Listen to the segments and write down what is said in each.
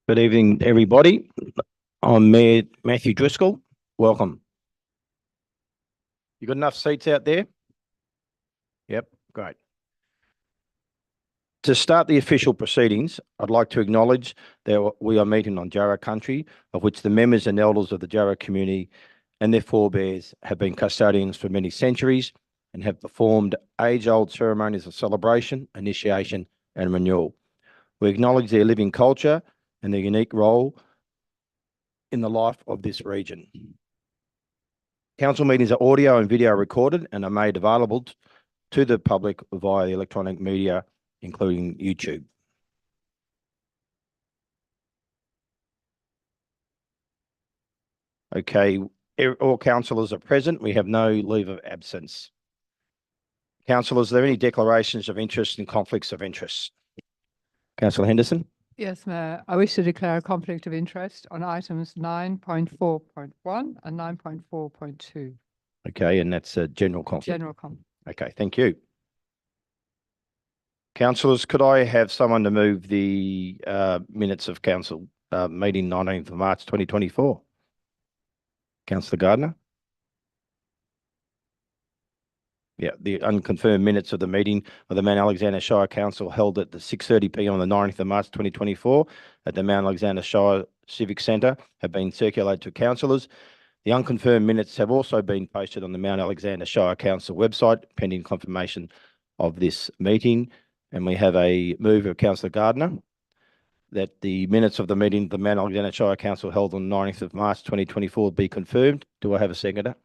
Good evening, everybody. I'm Mayor Matthew Driscoll. Welcome. You got enough seats out there? Yep, great. To start the official proceedings, I'd like to acknowledge that we are meeting on Jarrah country, of which the members and elders of the Jarrah community and their forebears have been custodians for many centuries and have performed age-old ceremonies of celebration, initiation, and renewal. We acknowledge their living culture and their unique role in the life of this region. Council meetings are audio and video recorded and are made available to the public via the electronic media, including YouTube. Okay, all councillors are present. We have no leave of absence. Councillors, are there any declarations of interest and conflicts of interest? Councillor Henderson? Yes, Mayor. I wish to declare a conflict of interest on items 9.4.1 and 9.4.2. Okay, and that's a general conflict. General conflict. Okay, thank you. Councillors, could I have someone to move the minutes of council meeting 19th of March 2024? Councillor Gardner? Yeah, the unconfirmed minutes of the meeting of the Mount Alexander Shire Council held at the 6:30 p.m. on the 9th of March 2024 at the Mount Alexander Shire Civic Centre have been circulated to councillors. The unconfirmed minutes have also been posted on the Mount Alexander Shire Council website pending confirmation of this meeting. And we have a move of Councillor Gardner that the minutes of the meeting of the Mount Alexander Shire Council held on the 9th of March 2024 be confirmed. Do I have a seconder?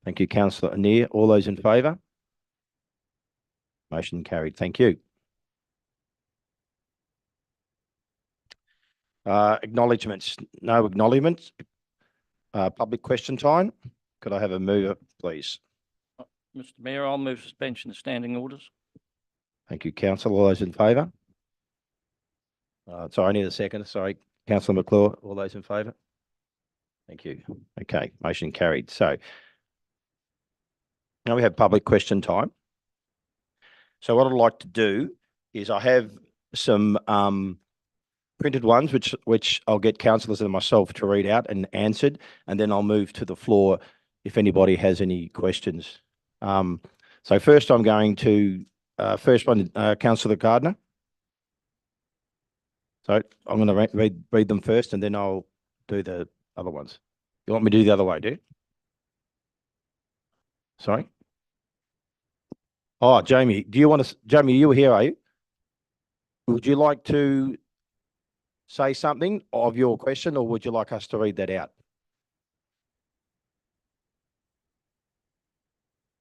Thank you, Councillor Anir. All those in favour? Motion carried. Thank you. Acknowledgements. No acknowledgements. Public question time. Could I have a mover, please? Mr. Mayor, I'll move suspension of standing orders. Thank you, Councillor. All those in favour? Sorry, I need a second. Sorry, Councillor McClure. All those in favour? Thank you. Okay, motion carried. So now we have public question time. So what I'd like to do is I have some printed ones, which I'll get councillors and myself to read out and answered, and then I'll move to the floor if anybody has any questions. So first I'm going to, first one, Councillor Gardner. So I'm going to read them first and then I'll do the other ones. You want me to do the other way, do you? Sorry? Oh, Jamie, do you want to, Jamie, you were here, are you? Would you like to say something of your question or would you like us to read that out?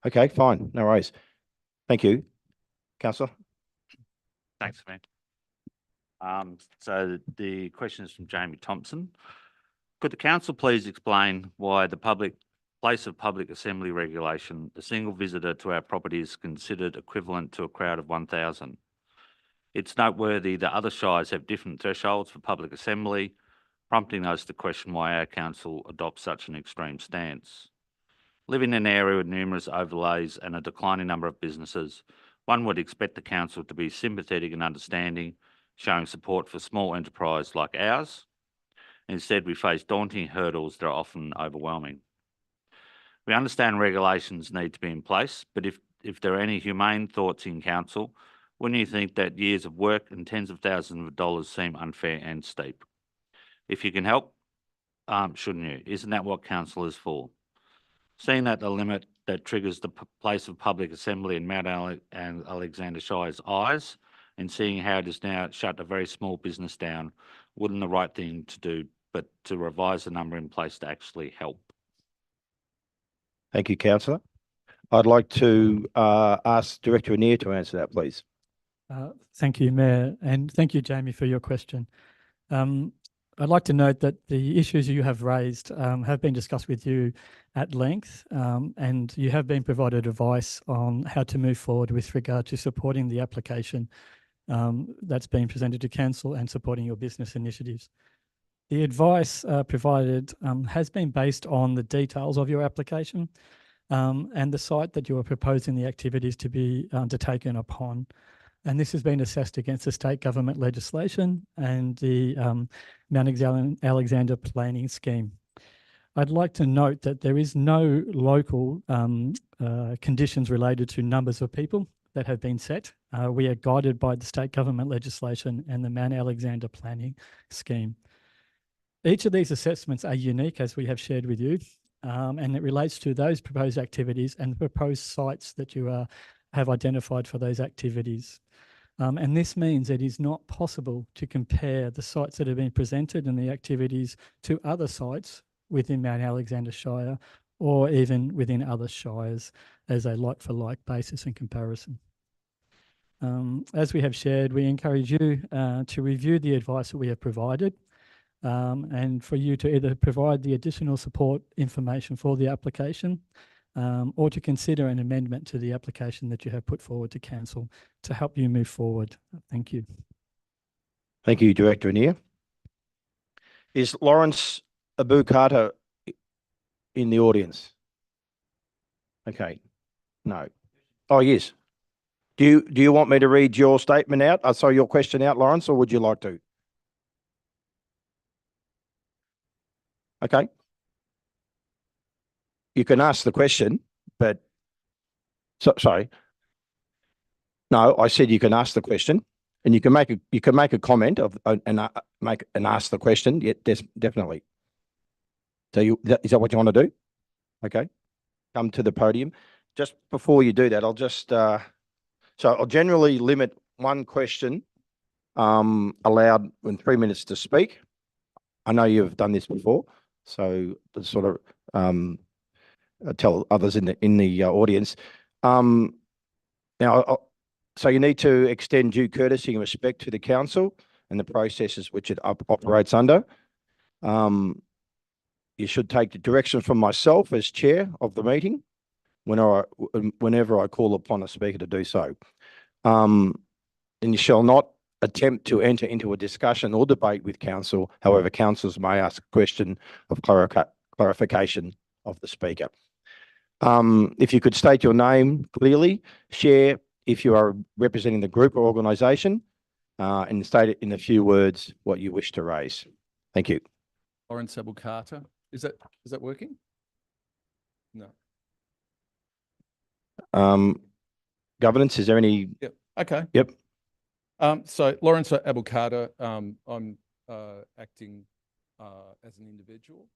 Okay, fine. No worries. Thank you. Councillor? Thanks, man. So the question is from Jamie Thompson. Could the council please explain why the place of public assembly regulation, a single visitor to our property is considered equivalent to a crowd of 1,000? It's noteworthy that other shires have different thresholds for public assembly, prompting us to question why our council adopts such an extreme stance. Living in an area with numerous overlays and a declining number of businesses, one would expect the council to be sympathetic and understanding, showing support for small enterprise like ours. Instead, we face daunting hurdles that are often overwhelming. We understand regulations need to be in place, but if there are any humane thoughts in council, wouldn't you think that years of work and tens of thousands of dollars seem unfair and steep? If you can help, shouldn't you? Isn't that what council is for? Seeing that the limit that triggers the place of public assembly in Mount Alexander Shire's eyes, and seeing how it has now shut a very small business down, wouldn't the right thing to do but to revise the number in place to actually help? Thank you, Councillor. I'd like to ask Director Anir to answer that, please. Thank you, Mayor, and thank you, Jamie, for your question. I'd like to note that the issues you have raised have been discussed with you at length, and you have been provided advice on how to move forward with regard to supporting the application that's been presented to council and supporting your business initiatives. The advice provided has been based on the details of your application and the site that you are proposing the activities to be undertaken upon. And this has been assessed against the state government legislation and the Mount Alexander planning scheme. I'd like to note that there is no local conditions related to numbers of people that have been set. We are guided by the state government legislation and the Mount Alexander planning scheme. Each of these assessments are unique, as we have shared with you, and it relates to those proposed activities and the proposed sites that you have identified for those activities. And this means it is not possible to compare the sites that have been presented and the activities to other sites within Mount Alexander Shire or even within other shires as a like-for-like basis and comparison. As we have shared, we encourage you to review the advice that we have provided and for you to either provide the additional support information for the application or to consider an amendment to the application that you have put forward to council to help you move forward. Thank you. Thank you, Director Anir. Is Lawrence Abu-Carter in the audience? Okay, no. Oh, yes. Do you want me to read your statement out? Sorry, your question out, Lawrence, or would you like to? Okay. You can ask the question, but sorry. No, I said you can ask the question, and you can make a comment and ask the question. Yeah, definitely. So is that what you want to do? Okay. Come to the podium. Just before you do that, I'll just so I'll generally limit one question allowed in 3 minutes to speak. I know you've done this before, so to sort of tell others in the audience. Now, so you need to extend due courtesy and respect to the council and the processes which it operates under. You should take the direction from myself as chair of the meeting whenever I call upon a speaker to do so. And you shall not attempt to enter into a discussion or debate with council. However, councillors may ask a question of clarification of the speaker. If you could state your name clearly, share if you are representing the group or organisation, and state it in a few words what you wish to raise. Thank you. Lawrence Abu-Carter. Is that working? No. Governance, is there any? Yep. Okay. Yep. So Lawrence Abu-Carter, I'm acting as an individual.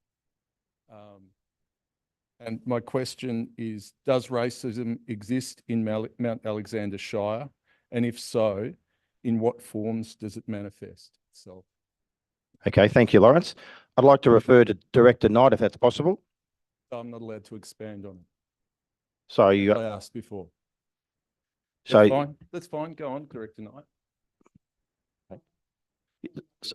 And my question is, does racism exist in Mount Alexander Shire? And if so, in what forms does it manifest itself? Okay, thank you, Lawrence. I'd like to refer to Director Knight, if that's possible. I'm not allowed to expand on it. So I you, asked before. so That's fine. That's fine. Go on, Director Knight.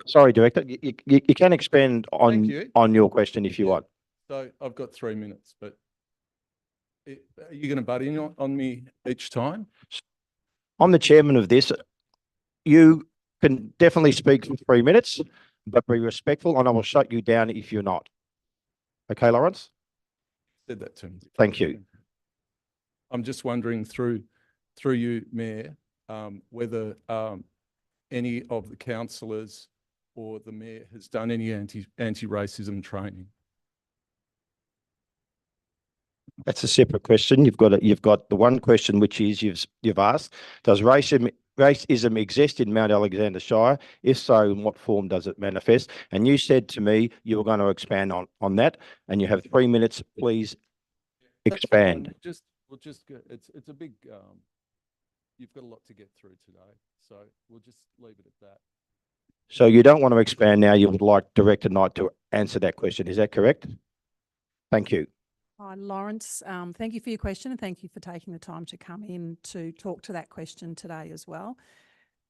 sorry, Director, you can expand Thank you. on your question if you Yeah. want. So I've got 3 minutes, but are you going to butt in on me each time? I'm the chairman of this. You can definitely speak for 3 minutes, but be respectful, and I will shut you down if you're not. Okay, Lawrence? Said that to me. Thank you. I'm just wondering through you, Mayor, whether any of the councillors or the Mayor has done any anti-racism training. That's a separate question. You've got the one question, which is you've asked, does racism exist in Mount Alexander Shire? If so, in what form does it manifest? And you said to me you were going to expand on that, and you have 3 minutes. Please expand. We'll just go. It's a big. You've got a lot to get through today, so we'll just leave it at that. So you don't want to expand now. You would like Director Knight to answer that question. Is that correct? Thank you. Hi, Lawrence. Thank you for your question and thank you for taking the time to come in to talk to that question today as well.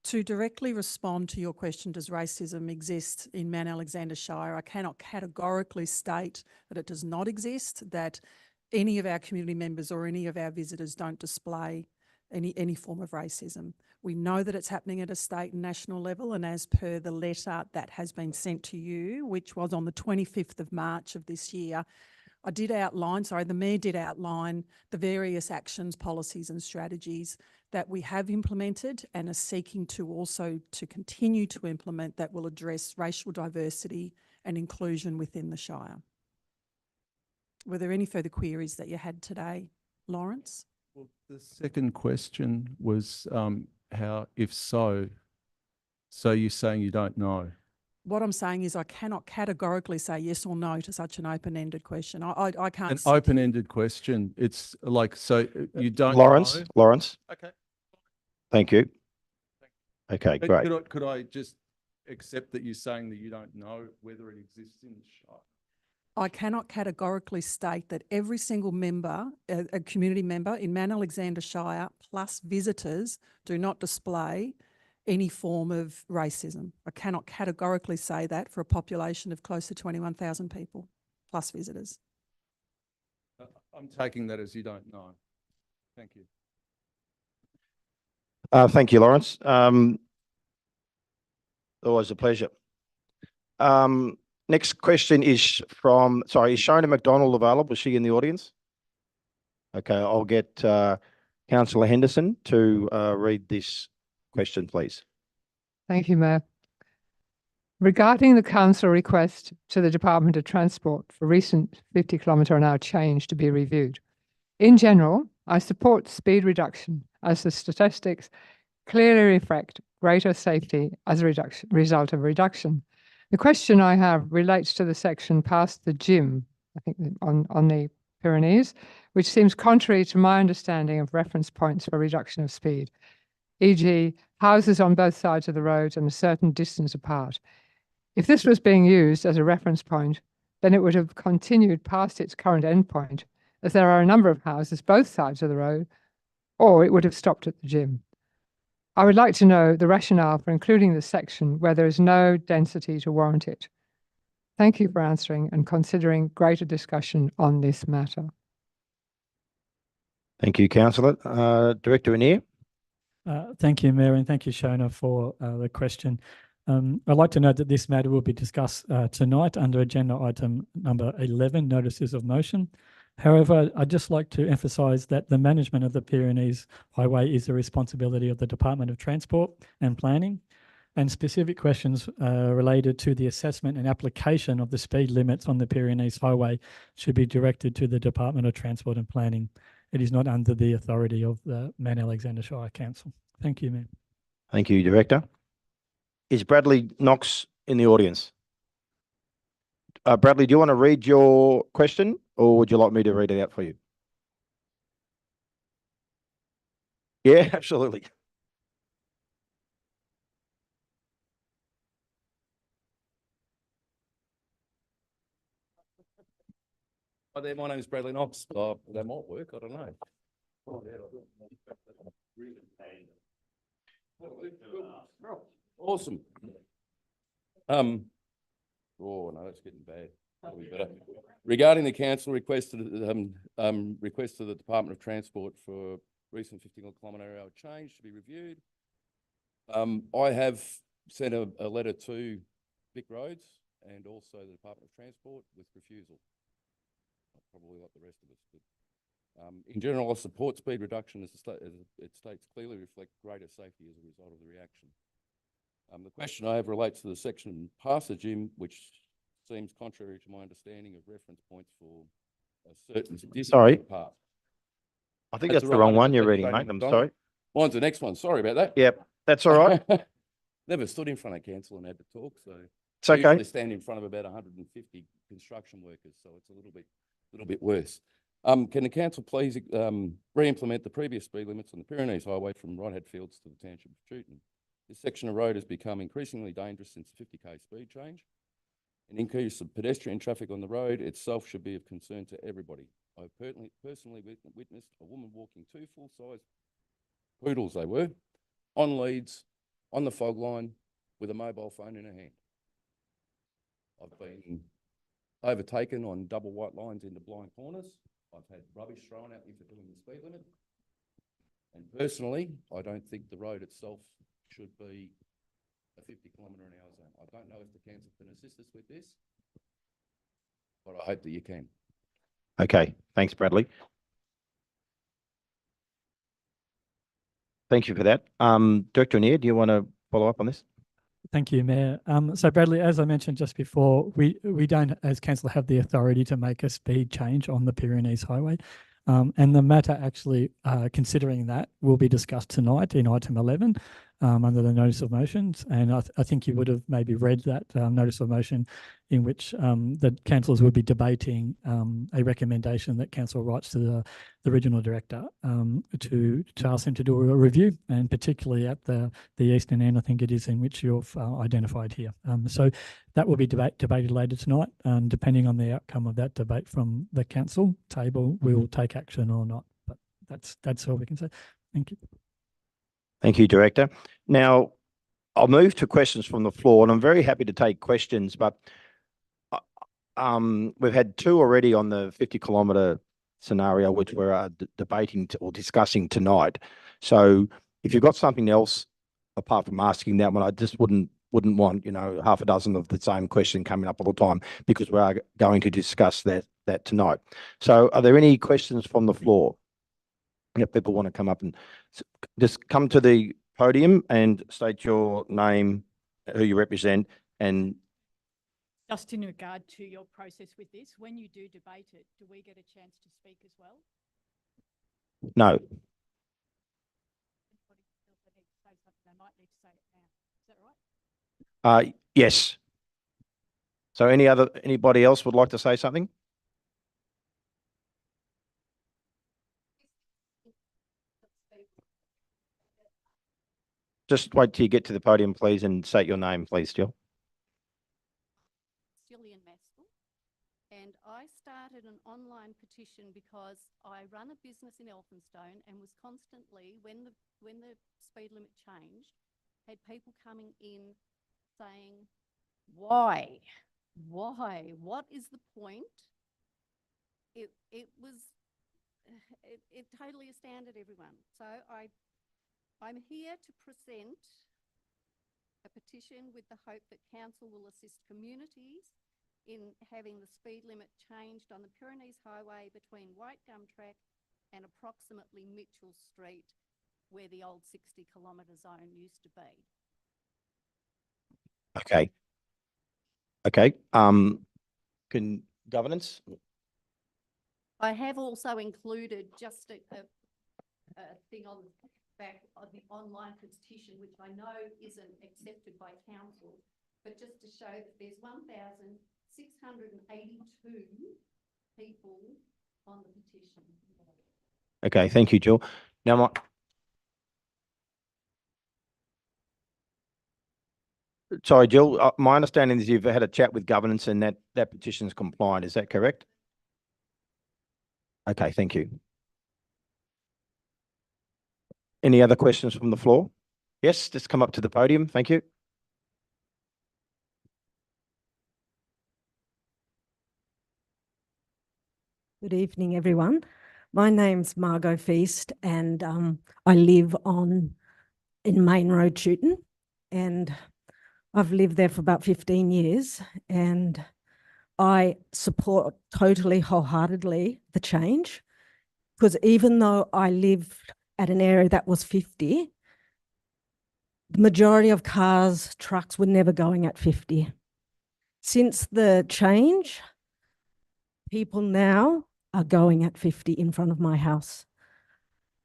To directly respond to your question, does racism exist in Mount Alexander Shire? I cannot categorically state that it does not exist, that any of our community members or any of our visitors don't display any form of racism. We know that it's happening at a state and national level, and as per the letter that has been sent to you, which was on the 25th of March of this year, the Mayor did outline the various actions, policies and strategies that we have implemented and are seeking to also to continue to implement that will address racial diversity and inclusion within the Shire. Were there any further queries that you had today, Lawrence? Well, the second question was how, if so you're saying you don't know? What I'm saying is I cannot categorically say yes or no to such an open-ended question. I can't. An open-ended question. It's like, so you don't Lawrence, know? Lawrence, Okay. thank you. Okay, But great. could I just accept that you're saying that you don't know whether it exists in the Shire? I cannot categorically state that every single member, a community member in Mount Alexander Shire plus visitors do not display any form of racism. I cannot categorically say that for a population of close to 21,000 people plus visitors. I'm taking that as you don't know. Thank you. Thank you, Lawrence. Always a pleasure. Next question is from, sorry, is Shona McDonald available? Is she in the audience? Okay, I'll get Councillor Henderson to read this question, please. Thank you, Mayor. Regarding the council request to the Department of Transport for recent 50km/h change to be reviewed. In general, I support speed reduction as the statistics clearly reflect greater safety as a result of reduction. The question I have relates to the section past the gym, I think on the Pyrenees, which seems contrary to my understanding of reference points for reduction of speed, e.g. houses on both sides of the road and a certain distance apart. If this was being used as a reference point, then it would have continued past its current endpoint, as there are a number of houses both sides of the road, or it would have stopped at the gym. I would like to know the rationale for including this section where there is no density to warrant it. Thank you for answering and considering greater discussion on this matter. Thank you, Councillor. Director Anir. Thank you, Mayor, and thank you, Shona, for the question. I'd like to note that this matter will be discussed tonight under agenda item number 11, notices of motion. However, I'd just like to emphasise that the management of the Pyrenees Highway is the responsibility of the Department of Transport and Planning, and specific questions related to the assessment and application of the speed limits on the Pyrenees Highway should be directed to the Department of Transport and Planning. It is not under the authority of the Mount Alexander Shire Council. Thank you, Mayor. Thank you, Director. Is Bradley Knox in the audience? Bradley, do you want to read your question or would you like me to read it out for you? Yeah, absolutely. Hi there, my name is Bradley Knox. That might work, I don't know. Awesome. Oh no, that's getting bad. That'll be better. Regarding the council request to the Department of Transport for recent 50km/h change to be reviewed. I have sent a letter to Vic Roads and also the Department of Transport with refusal. Probably like the rest of us, but in general, I support speed reduction as it states clearly reflect greater safety as a result of the reaction. The question I have relates to the section past the gym, which seems contrary to my understanding of reference points for a certain distance apart. I think that's the wrong one you're reading, mate. I'm sorry. Mine's the next one. Sorry about that. Yep, that's all right. Never stood in front of council and had to talk, so It's okay. I usually stand in front of about 150 construction workers, so it's a little bit worse. Can the council please re-implement the previous speed limits on the Pyrenees Highway from Righthead Fields to the Township of Chewton? This section of road has become increasingly dangerous since the 50k speed change. An increase of pedestrian traffic on the road itself should be of concern to everybody. I've personally witnessed a woman walking two full-size poodles, they were, on leads, on the fog line, with a mobile phone in her hand. I've been overtaken on double white lines into blind corners. I've had rubbish thrown at me for doing the speed limit. And personally, I don't think the road itself should be a 50km/h zone. I don't know if the council can assist us with this, but I hope that you can. Okay, thanks, Bradley. Thank you for that. Director Anir, do you want to follow up on this? Thank you, Mayor. So Bradley, as I mentioned just before, we don't, as council, have the authority to make a speed change on the Pyrenees Highway. And the matter actually, considering that, will be discussed tonight in item 11 under the notice of motions. And I think you would have maybe read that notice of motion in which the councillors would be debating a recommendation that council writes to the regional director to ask them to do a review, and particularly at the eastern end, I think it is, in which you've identified here. So that will be debated later tonight. Depending on the outcome of that debate from the council table, we will take action or not. But that's all we can say. Thank you. Thank you, Director. Now, I'll move to questions from the floor, and I'm very happy to take questions, but we've had two already on the 50-kilometre scenario, which we're debating or discussing tonight. So if you've got something else apart from asking that one, I just wouldn't want, half a dozen of the same question coming up all the time, because we are going to discuss that tonight. So are there any questions from the floor? If people want to come up and just come to the podium and state your name, who you represent, and just in regard to your process with this, when you do debate it, do we get a chance to speak as well? no. They might need to say it now. Is that right? Yes. So anybody else would like to say something? Just wait till you get to the podium, please, and state your name, please, Jill. Gillian Maskell. And I started an online petition because I run a business in Elphinstone and was constantly, when the speed limit changed, had people coming in saying, why? What is the point? It totally astounded everyone. So I'm here to present a petition with the hope that council will assist communities in having the speed limit changed on the Pyrenees Highway between White Gum Track and approximately Mitchell Street, where the old 60-kilometre zone used to be. Okay. Can governance? I have also included just a thing on the back of the online petition, which I know isn't accepted by council, but just to show that there's 1,682 people on the petition. Okay, thank you, Jill. Now, sorry, Jill, my understanding is you've had a chat with governance and that petition is compliant. Is that correct? Okay, thank you. Any other questions from the floor? Yes, just come up to the podium. Thank you. Good evening, everyone. My name's Margot Feast, and I live in Main Road, Chewton, and I've lived there for about 15 years, and I support totally wholeheartedly the change, because even though I lived at an area that was 50, the majority of cars, trucks were never going at 50. Since the change, people now are going at 50 in front of my house.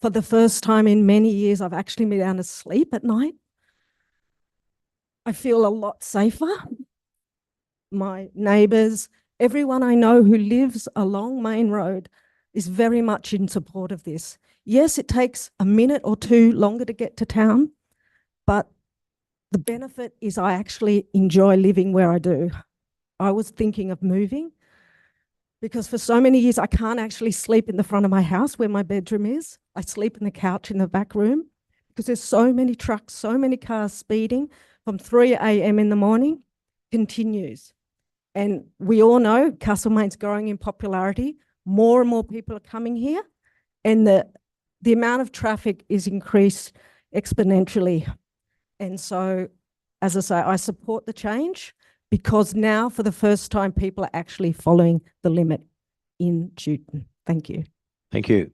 For the first time in many years, I've actually been able to sleep at night. I feel a lot safer. My neighbours, everyone I know who lives along Main Road is very much in support of this. Yes, it takes a minute or two longer to get to town, but the benefit is I actually enjoy living where I do. I was thinking of moving because for so many years I can't actually sleep in the front of my house where my bedroom is. I sleep in the couch in the back room because there's so many trucks, so many cars speeding from 3 a.m. in the morning, continues. And we all know Castlemaine's growing in popularity. More and more people are coming here, and the amount of traffic is increased exponentially. And so, as I say, I support the change because now for the first time, people are actually following the limit. in Chewton. Thank you. Thank you.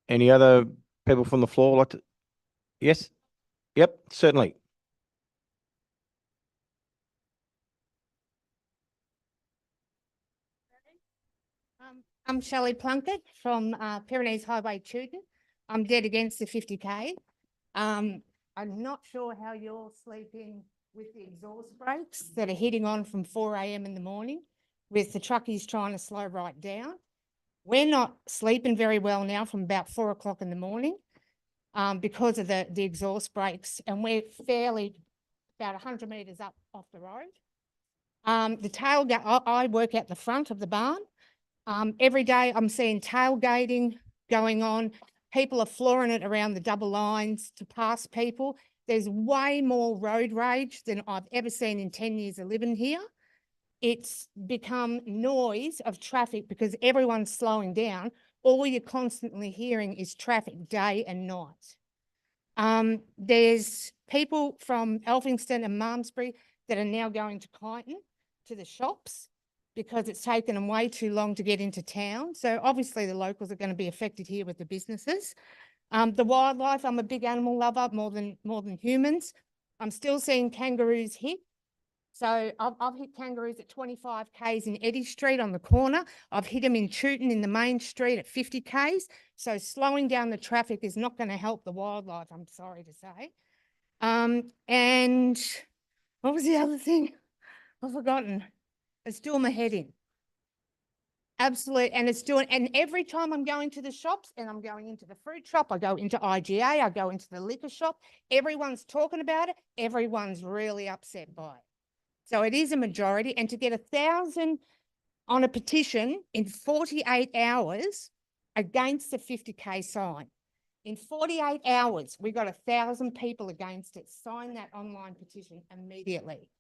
Any other people from the floor like to? Yes? Yep, certainly. I'm Shelley Plunkett from Pyrenees Highway, Chewton. I'm dead against the 50K. I'm not sure how you're sleeping with the exhaust brakes that are hitting on from 4 a.m. in the morning with the truckies trying to slow right down. We're not sleeping very well now from about 4 o'clock in the morning because of the exhaust brakes, and we're fairly about 100 metres up off the road. The tailgate, I work at the front of the barn. Every day I'm seeing tailgating going on. People are flooring it around the double lines to pass people. There's way more road rage than I've ever seen in 10 years of living here. It's become noise of traffic because everyone's slowing down. All you're constantly hearing is traffic day and night. There's people from Elphingston and Malmesbury that are now going to Kyneton to the shops because it's taken them way too long to get into town. So obviously the locals are going to be affected here with the businesses. The wildlife, I'm a big animal lover, more than humans. I'm still seeing kangaroos hit. So I've hit kangaroos at 25 Ks in Eddy Street on the corner. I've hit them in Chewton in the main street at 50 Ks. So slowing down the traffic is not going to help the wildlife, I'm sorry to say. And what was the other thing? I've forgotten. It's doing my head in. Absolutely. And it's doing, and every time I'm going to the shops and I'm going into the fruit shop, I go into IGA, I go into the liquor shop, everyone's talking about it. Everyone's really upset by it. So it is a majority. And to get 1,000 on a petition in 48 hours against the 50K sign. In 48 hours, we got 1,000 people against it. Sign that online petition immediately.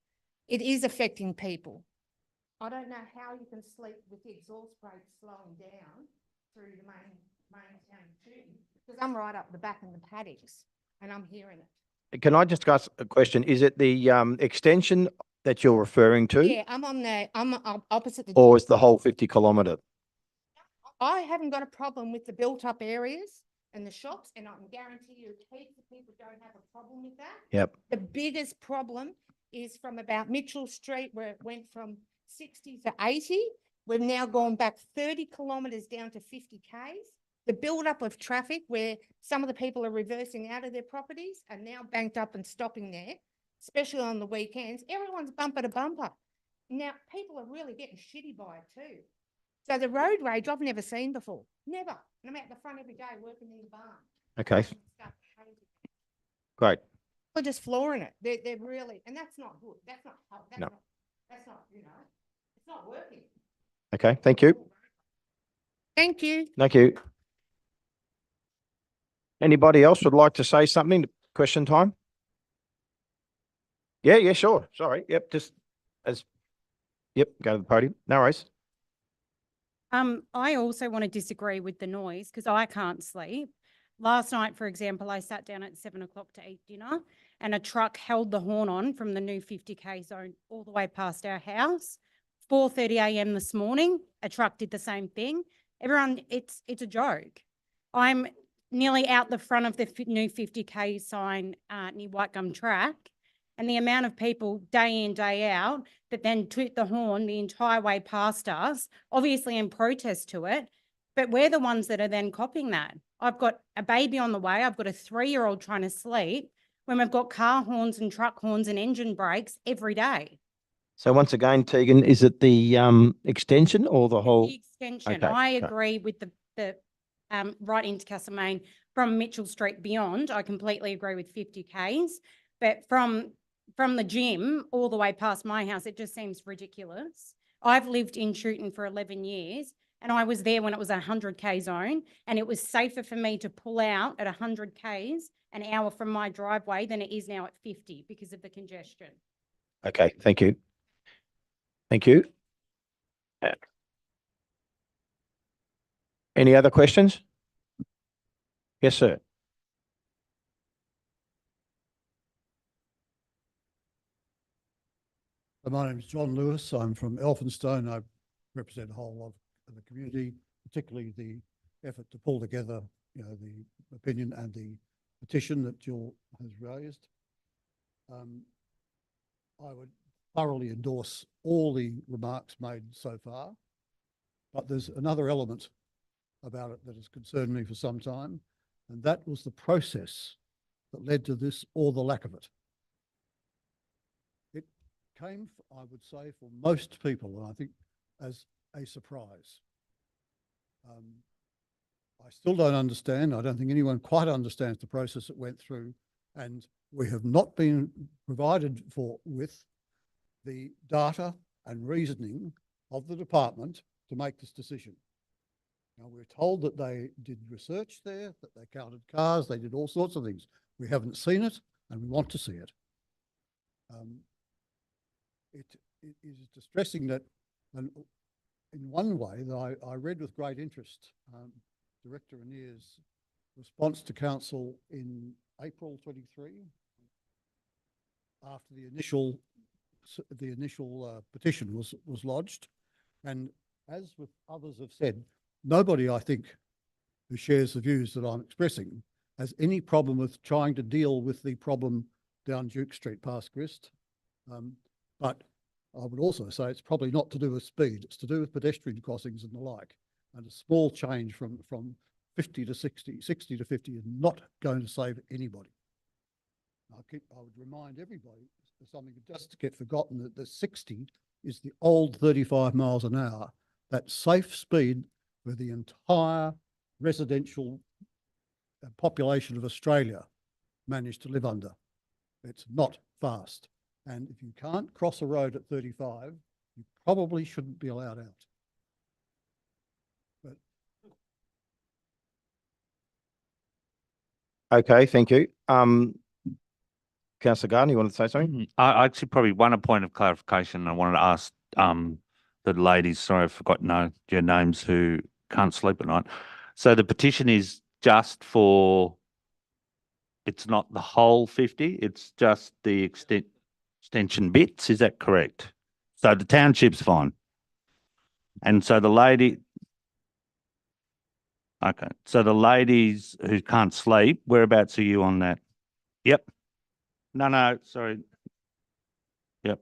It is affecting people. I don't know how you can sleep with the exhaust brakes slowing down through the main town of Chewton, because I'm right up the back in the paddocks and I'm hearing it. Can I just ask a question? Is it the extension that you're referring to? Yeah, I'm opposite the. Or is the whole 50 kilometre? I haven't got a problem with the built up areas and the shops, and I can guarantee you heaps of people don't have a problem with that. Yep. The biggest problem is from about Mitchell Street, where it went from 60 to 80. We've now gone back 30 kilometres down to 50 Ks. The build-up of traffic where some of the people are reversing out of their properties are now banked up and stopping there, especially on the weekends. Everyone's bumper to bumper. Now, people are really getting shitty by it too. So the road rage I've never seen before. Never. And I'm out the front every day working in the barn. Okay. Great. They're just flooring it. They're really, and that's not good. That's not, that's not, you know, it's not working. Okay. Thank you. Thank you. Thank you. Anybody else would like to say something? Question time? Yeah, sure. Sorry. Yep. Yep. Go to the podium. No worries. I also want to disagree with the noise because I can't sleep. Last night, for example, I sat down at 7 o'clock to eat dinner and a truck held the horn on from the new 50K zone all the way past our house. 4:30 a.m. this morning, a truck did the same thing. Everyone, it's a joke. I'm nearly out the front of the new 50K sign near White Gum Track, and the amount of people day in, day out that then toot the horn the entire way past us, obviously in protest to it, but we're the ones that are then copying that. I've got a baby on the way. I've got a 3-year-old trying to sleep when we've got car horns and truck horns and engine brakes every day. So once again, Tegan, is it the extension or the whole? The extension. Okay, I agree with the right into Castlemaine from Mitchell Street beyond. I completely agree with 50 Ks, but from the gym all the way past my house, it just seems ridiculous. I've lived in Chewton for 11 years and I was there when it was a 100K zone, and it was safer for me to pull out at 100 Ks an hour from my driveway than it is now at 50 because of the congestion. Okay, thank you. Thank you. Any other questions? Yes, sir. My name is John Lewis. I'm from Elphinstone. I represent the whole of the community, particularly the effort to pull together, you know, the opinion and the petition that Jill has raised. I would thoroughly endorse all the remarks made so far, but there's another element about it that has concerned me for some time, and that was the process that led to this, or the lack of it. It came, I would say, for most people, and I think as a surprise. I still don't understand. I don't think anyone quite understands the process that went through, and we have not been provided with the data and reasoning of the department to make this decision. Now, we're told that they did research there, that they counted cars, they did all sorts of things. We haven't seen it, and we want to see it. It is distressing that, and in one way, that I read with great interest Director Anier's response to council in April 23, after the initial petition was lodged, and as with others have said, nobody, I think, who shares the views that I'm expressing has any problem with trying to deal with the problem down Duke Street past Grist. But I would also say it's probably not to do with speed. It's to do with pedestrian crossings and the like. And a small change from 50 to 60, 60 to 50 is not going to save anybody. I would remind everybody something that just get forgotten, that the 60 is the old 35 miles an hour, that safe speed for the entire residential population of Australia managed to live under. It's not fast. And if you can't cross a road at 35, you probably shouldn't be allowed out. But Okay, thank you. Councillor Gardner, you want to say something? I actually probably want a point of clarification. I wanted to ask the ladies, sorry, I forgot your names, who can't sleep at night. So the petition is just for, it's not the whole 50, it's just the extension bits, is that correct? So the township's fine. And so the lady, okay, so the ladies who can't sleep, whereabouts are you on that? Yep. No, sorry. Yep.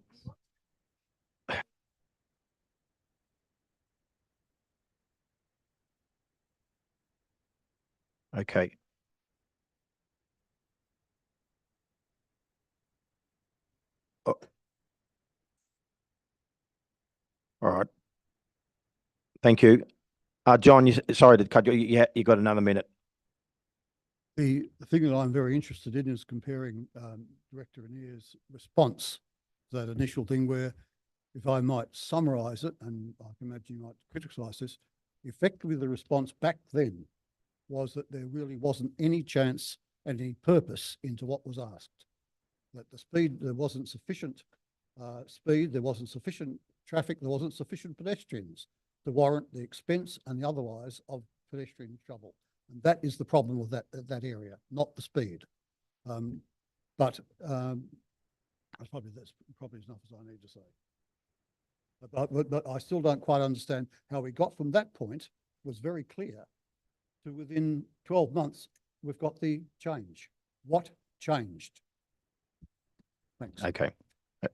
Okay. Oh. All right. Thank you. John, sorry to cut you. You got another minute. the thing that I'm very interested in is comparing Director Anier's response to that initial thing where, if I might summarise it, and I can imagine you might criticise this, effectively the response back then was that there really wasn't any chance and any purpose into what was asked. That the speed, there wasn't sufficient speed, there wasn't sufficient traffic, there wasn't sufficient pedestrians to warrant the expense and the otherwise of pedestrian travel. And that is the problem with that area, not the speed. That's probably as enough as I need to say. But I still don't quite understand how we got from that point, was very clear, to within 12 months, we've got the change. What changed? Thanks. Okay.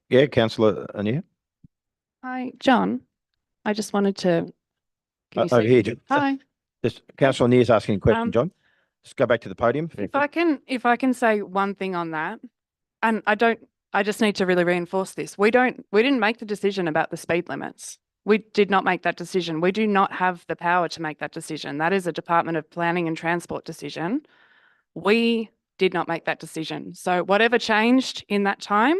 Yeah, Councillor Anier. Hi, John. I just wanted to. Over here, John. Hi. Just Councillor Anier's asking a question, John. Just go back to the podium. If I can say one thing on that, and I just need to really reinforce this. We didn't make the decision about the speed limits. We did not make that decision. We do not have the power to make that decision. That is a Department of Planning and Transport decision. We did not make that decision. So whatever changed in that time,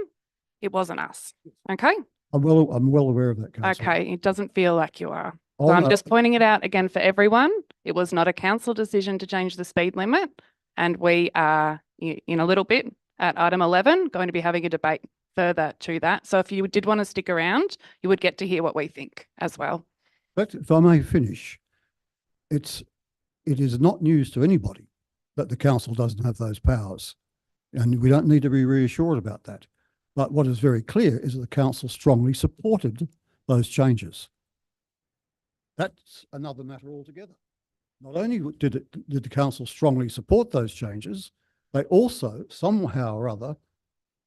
it wasn't us. Okay? I'm well aware of that, Councillor. Okay, it doesn't feel like you are. So I'm just pointing it out again for everyone. It was not a council decision to change the speed limit, and we are in a little bit at item 11 going to be having a debate further to that. So if you did want to stick around, you would get to hear what we think as well. But if I may finish, it is not news to anybody that the council doesn't have those powers, and we don't need to be reassured about that. But what is very clear is that the council strongly supported those changes. That's another matter altogether. Not only did the council strongly support those changes, they also somehow or other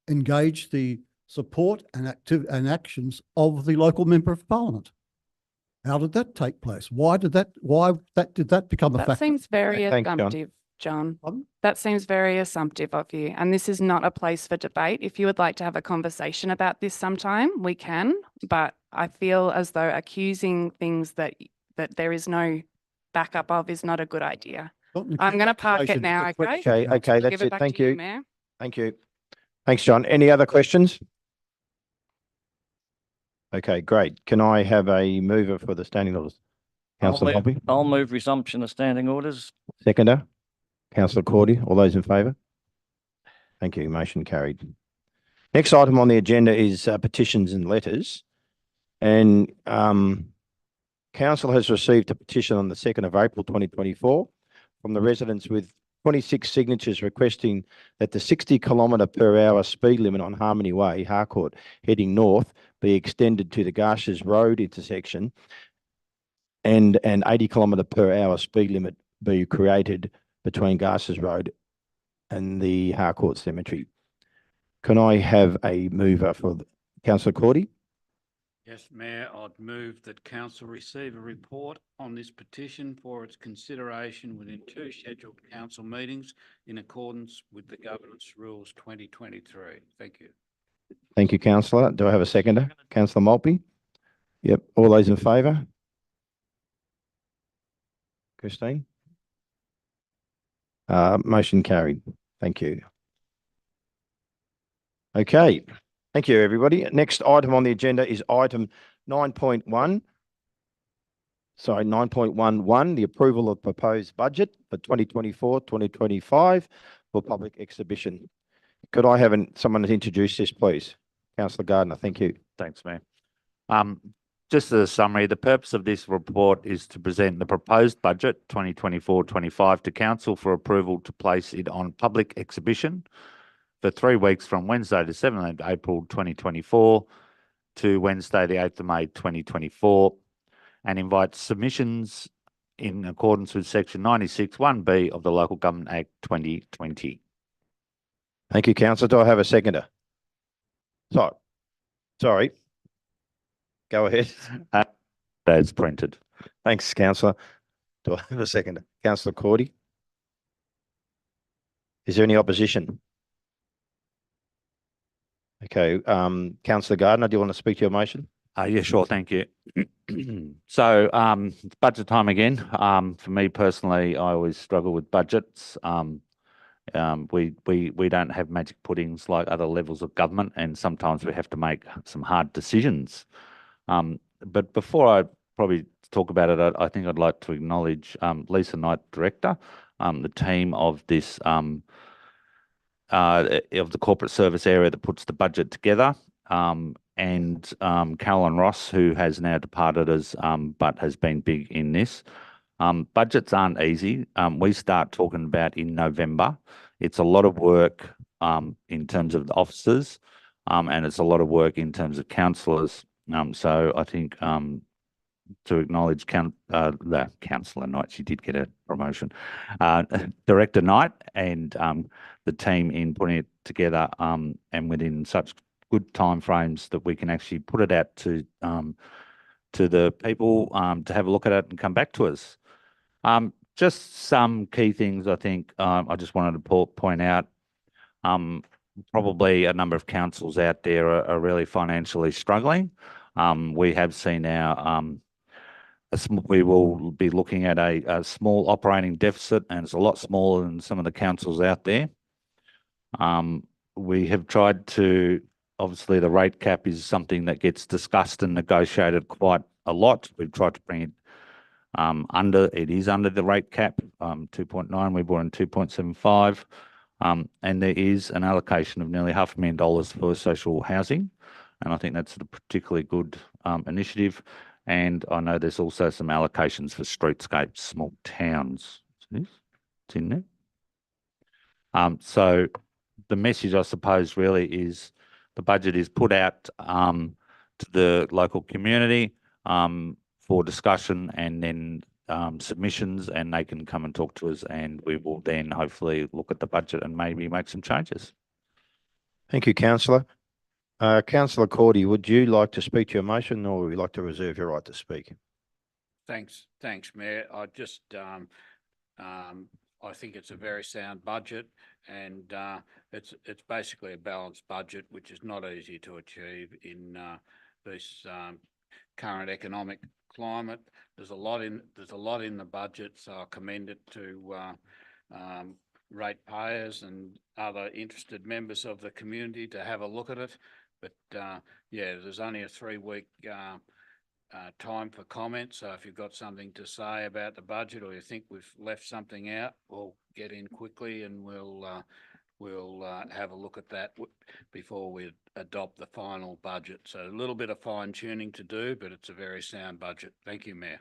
engaged the support and actions of the local member of parliament. How did that take place? Why did that become a That factor? seems very Thanks, John. assumptive, John. Pardon? That seems very assumptive of you. And this is not a place for debate. If you would like to have a conversation about this sometime, we can. But I feel as though accusing things that there is no backup of is not a good idea. I'm going to park it now, okay? Okay, I'll that's give it. back Thank to you. Mayor. Thank you. Thanks, John. Any other questions? Okay, great. Can I have a mover for the standing orders? Councillor Poppy, I'll move resumption of standing orders. seconder. Councillor Cordy, all those in favour? Thank you. Motion carried. Next item on the agenda is petitions and letters. And council has received a petition on the 2nd of April 2024 from the residents with 26 signatures requesting that the 60 km/h speed limit on Harmony Way, Harcourt, heading north, be extended to the Garshes Road intersection and an 80 km/h speed limit be created between Garshes Road and the Harcourt Cemetery. Can I have a mover for Councillor Cordy? Yes, Mayor, I'd move that council receive a report on this petition for its consideration within 2 scheduled council meetings in accordance with the Governance Rules 2023. Thank you. Thank you, councillor. Do I have a seconder? Councillor Maltby? Yep. All those in favour? Christine? Motion carried. Thank you. Okay. Thank you, everybody. Next item on the agenda is item 9.1. Sorry, 9.11, the approval of proposed budget for 2024-2025 for public exhibition. Could I have someone to introduce this, please? Councillor Gardner, thank you. Thanks, Mayor. Just as a summary, the purpose of this report is to present the proposed budget 2024-25 to council for approval to place it on public exhibition for 3 weeks from Wednesday the 17th of April 2024 to Wednesday the 8th of May 2024 and invite submissions in accordance with section 96(1)(b) of the Local Government Act 2020. Thank you, councillor. Do I have a seconder? Sorry. Go ahead. As printed. Thanks, councillor. Do I have a seconder? Councillor Cordy? Is there any opposition? Okay. Councillor Gardner, do you want to speak to your motion? Yeah, sure. Thank you. So it's budget time again. For me personally, I always struggle with budgets. We don't have magic puddings like other levels of government, and sometimes we have to make some hard decisions. But before I probably talk about it, I think I'd like to acknowledge Lisa Knight, Director, the team of this of the corporate service area that puts the budget together, and Carolyn Ross, who has now departed us, but has been big in this. Budgets aren't easy. We start talking about in November. It's a lot of work in terms of the officers, and it's a lot of work in terms of councillors. So I think to acknowledge the Councillor Knight, she did get a promotion, Director Knight, and the team in putting it together, and within such good timeframes that we can actually put it out to the people to have a look at it and come back to us. Just some key things I think I just wanted to point out. Probably a number of councils out there are really financially struggling. We have seen we will be looking at a small operating deficit, and it's a lot smaller than some of the councils out there. We have tried to, obviously the rate cap is something that gets discussed and negotiated quite a lot. We've tried to bring it it is under the rate cap, 2.9, we brought in 2.75. And there is an allocation of nearly $500,000 for social housing. And I think that's a particularly good initiative. And I know there's also some allocations for streetscapes, small towns. It's in there. So the message, I suppose, really is the budget is put out to the local community for discussion and then submissions, and they can come and talk to us, and we will then hopefully look at the budget and maybe make some changes. Thank you, councillor. Councillor Cordy, would you like to speak to your motion, or would you like to reserve your right to speak? Thanks, Mayor. I think it's a very sound budget, and it's basically a balanced budget, which is not easy to achieve in this current economic climate. There's a lot in the budget, so I commend it to ratepayers and other interested members of the community to have a look at it. But yeah, there's only a 3-week time for comment. So if you've got something to say about the budget, or you think we've left something out, we'll get in quickly and we'll have a look at that before we adopt the final budget. So a little bit of fine tuning to do, but it's a very sound budget. Thank you, Mayor.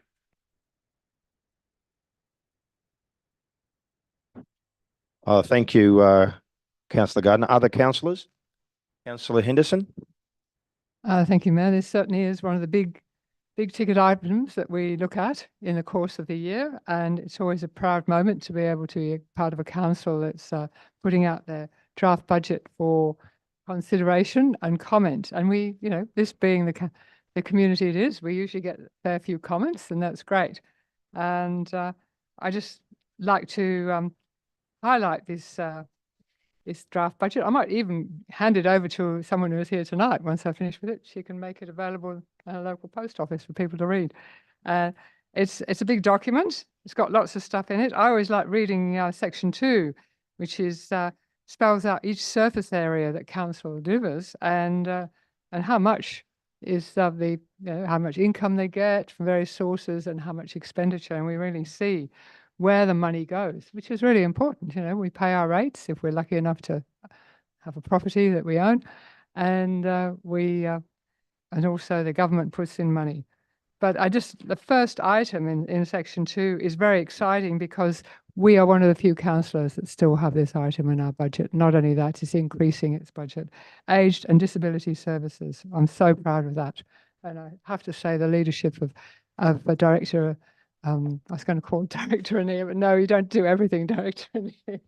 Thank you, Councillor Gardner. Other councillors? Councillor Henderson? Thank you, Mayor. This certainly is one of the big ticket items that we look at in the course of the year, and it's always a proud moment to be able to be part of a council that's putting out their draft budget for consideration and comment. And we, this being the community it is, we usually get a fair few comments, and that's great. And I just like to highlight this draft budget. I might even hand it over to someone who is here tonight. Once I finish with it, she can make it available at a local post office for people to read. It's a big document. It's got lots of stuff in it. I always like reading section 2, which is spells out each surface area that council delivers and how much is how much income they get from various sources and how much expenditure, and we really see where the money goes, which is really important. We pay our rates if we're lucky enough to have a property that we own, and and also the government puts in money. But the first item in section 2 is very exciting because we are one of the few councillors that still have this item in our budget. Not only that, it's increasing its budget. Aged and disability services. I'm so proud of that. And I have to say the leadership of the Director, I was going to call it Director Anir, but no, you don't do everything, Director Anir.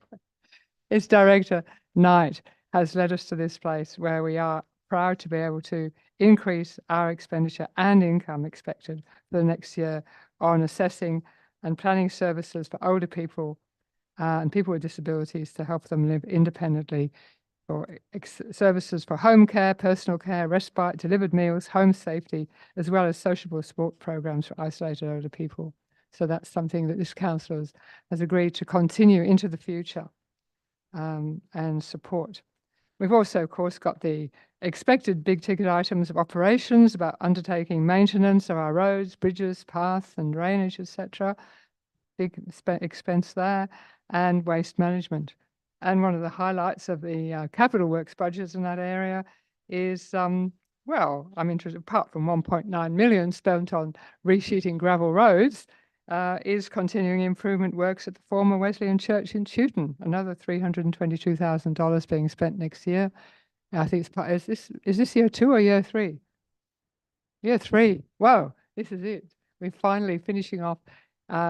It's Director Knight has led us to this place where we are proud to be able to increase our expenditure and income expected for the next year on assessing and planning services for older people and people with disabilities to help them live independently, for services for home care, personal care, respite, delivered meals, home safety, as well as sociable support programs for isolated older people. So that's something that this council has agreed to continue into the future and support. We've also, of course, got the expected big ticket items of operations about undertaking maintenance of our roads, bridges, paths and drainage, etc. Big expense there, and waste management. And one of the highlights of the capital works budgets in that area is, well, I'm interested, apart from 1.9 million spent on resheeting gravel roads, is continuing improvement works at the former Wesleyan Church in Chewton, another $322,000 being spent next year. I think it's part, is this year 2 or year 3? Year 3. Wow, this is it. We're finally finishing off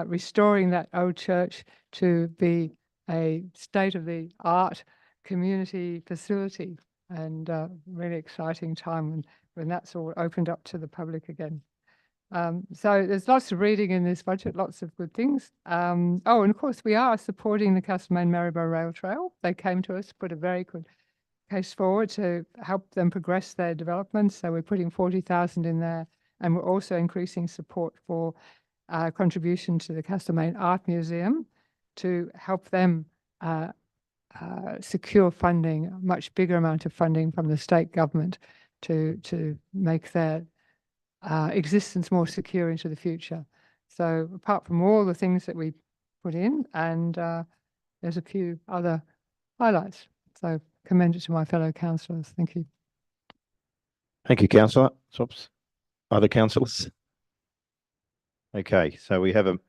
restoring that old church to be a state-of-the-art community facility, and really exciting time when that's all opened up to the public again. So there's lots of reading in this budget, lots of good things. And of course we are supporting the Castlemaine-Maryborough Rail Trail. They came to us, put a very good case forward to help them progress their development. So we're putting 40,000 in there, and we're also increasing support for contribution to the Castlemaine Art Museum to help them secure funding, a much bigger amount of funding from the state government to make their existence more secure into the future. So apart from all the things that we put in, and there's a few other highlights. So commend it to my fellow councillors. Thank you. Thank you, councillor. Oops. Other councillors? Okay, so we have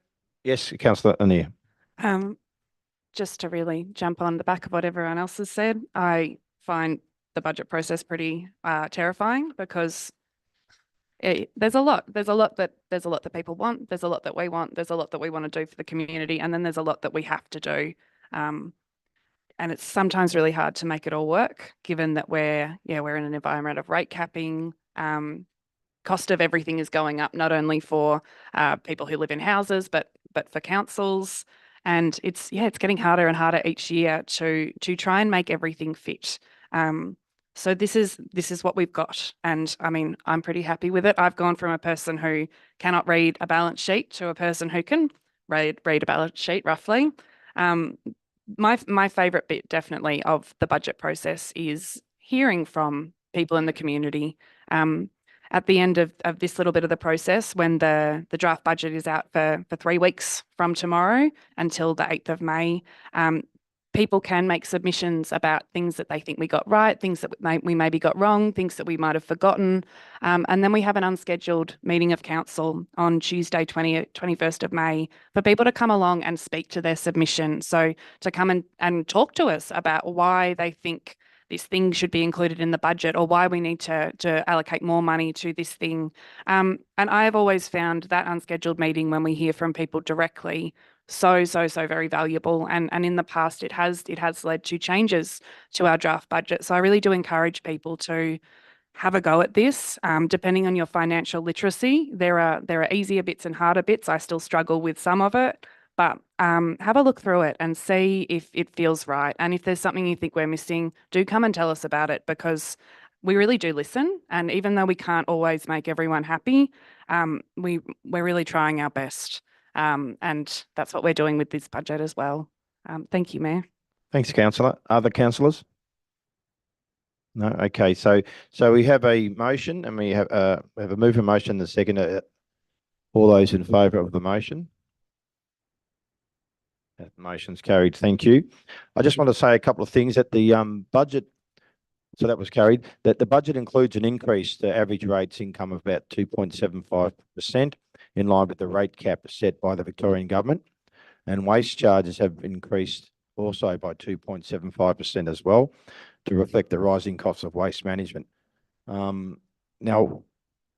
yes, councillor Anir. Just to really jump on the back of what everyone else has said, I find the budget process pretty terrifying because there's a lot that people want. There's a lot that we want. There's a lot that we want to do for the community. And then there's a lot that we have to do. And it's sometimes really hard to make it all work, given that we're in an environment of rate capping. Cost of everything is going up, not only for people who live in houses, but for councils. And it's getting harder and harder each year to try and make everything fit. So this is what we've got. And I mean, I'm pretty happy with it. I've gone from a person who cannot read a balance sheet to a person who can read a balance sheet roughly. My favourite bit definitely of the budget process is hearing from people in the community. At the end of this little bit of the process, when the draft budget is out for 3 weeks from tomorrow until the 8th of May, people can make submissions about things that they think we got right, things that we maybe got wrong, things that we might have forgotten. And then we have an unscheduled meeting of council on Tuesday, 21st of May, for people to come along and speak to their submission. So to come and talk to us about why they think this thing should be included in the budget, or why we need to allocate more money to this thing. And I've always found that unscheduled meeting, when we hear from people directly, so very valuable. And in the past, it has led to changes to our draft budget. So I really do encourage people to have a go at this. Depending on your financial literacy, there are easier bits and harder bits. I still struggle with some of it. But have a look through it and see if it feels right. And if there's something you think we're missing, do come and tell us about it, because we really do listen. And even though we can't always make everyone happy, we're really trying our best. And that's what we're doing with this budget as well. Thank you, Mayor. Thanks, Councillor. Other councillors? No? Okay, so we have a motion, and we have a move and motion, the second. All those in favour of the motion? That motion's carried. Thank you. I just want to say a couple of things that the budget, so that was carried, that the budget includes an increase to average rates income of about 2.75%, in line with the rate cap set by the Victorian government. And waste charges have increased also by 2.75% as well, to reflect the rising costs of waste management. Now,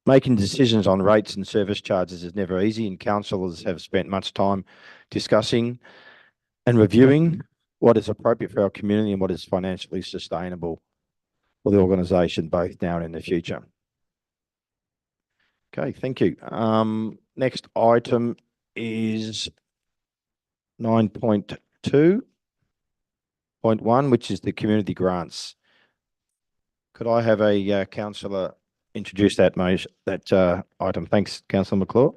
making decisions on rates and service charges is never easy, and councillors have spent much time discussing and reviewing what is appropriate for our community and what is financially sustainable for the organisation, both now and in the future. Okay, thank you. Next item is 9.2.1, which is the community grants. Could I have a councillor introduce that item? Thanks, Councillor McClure.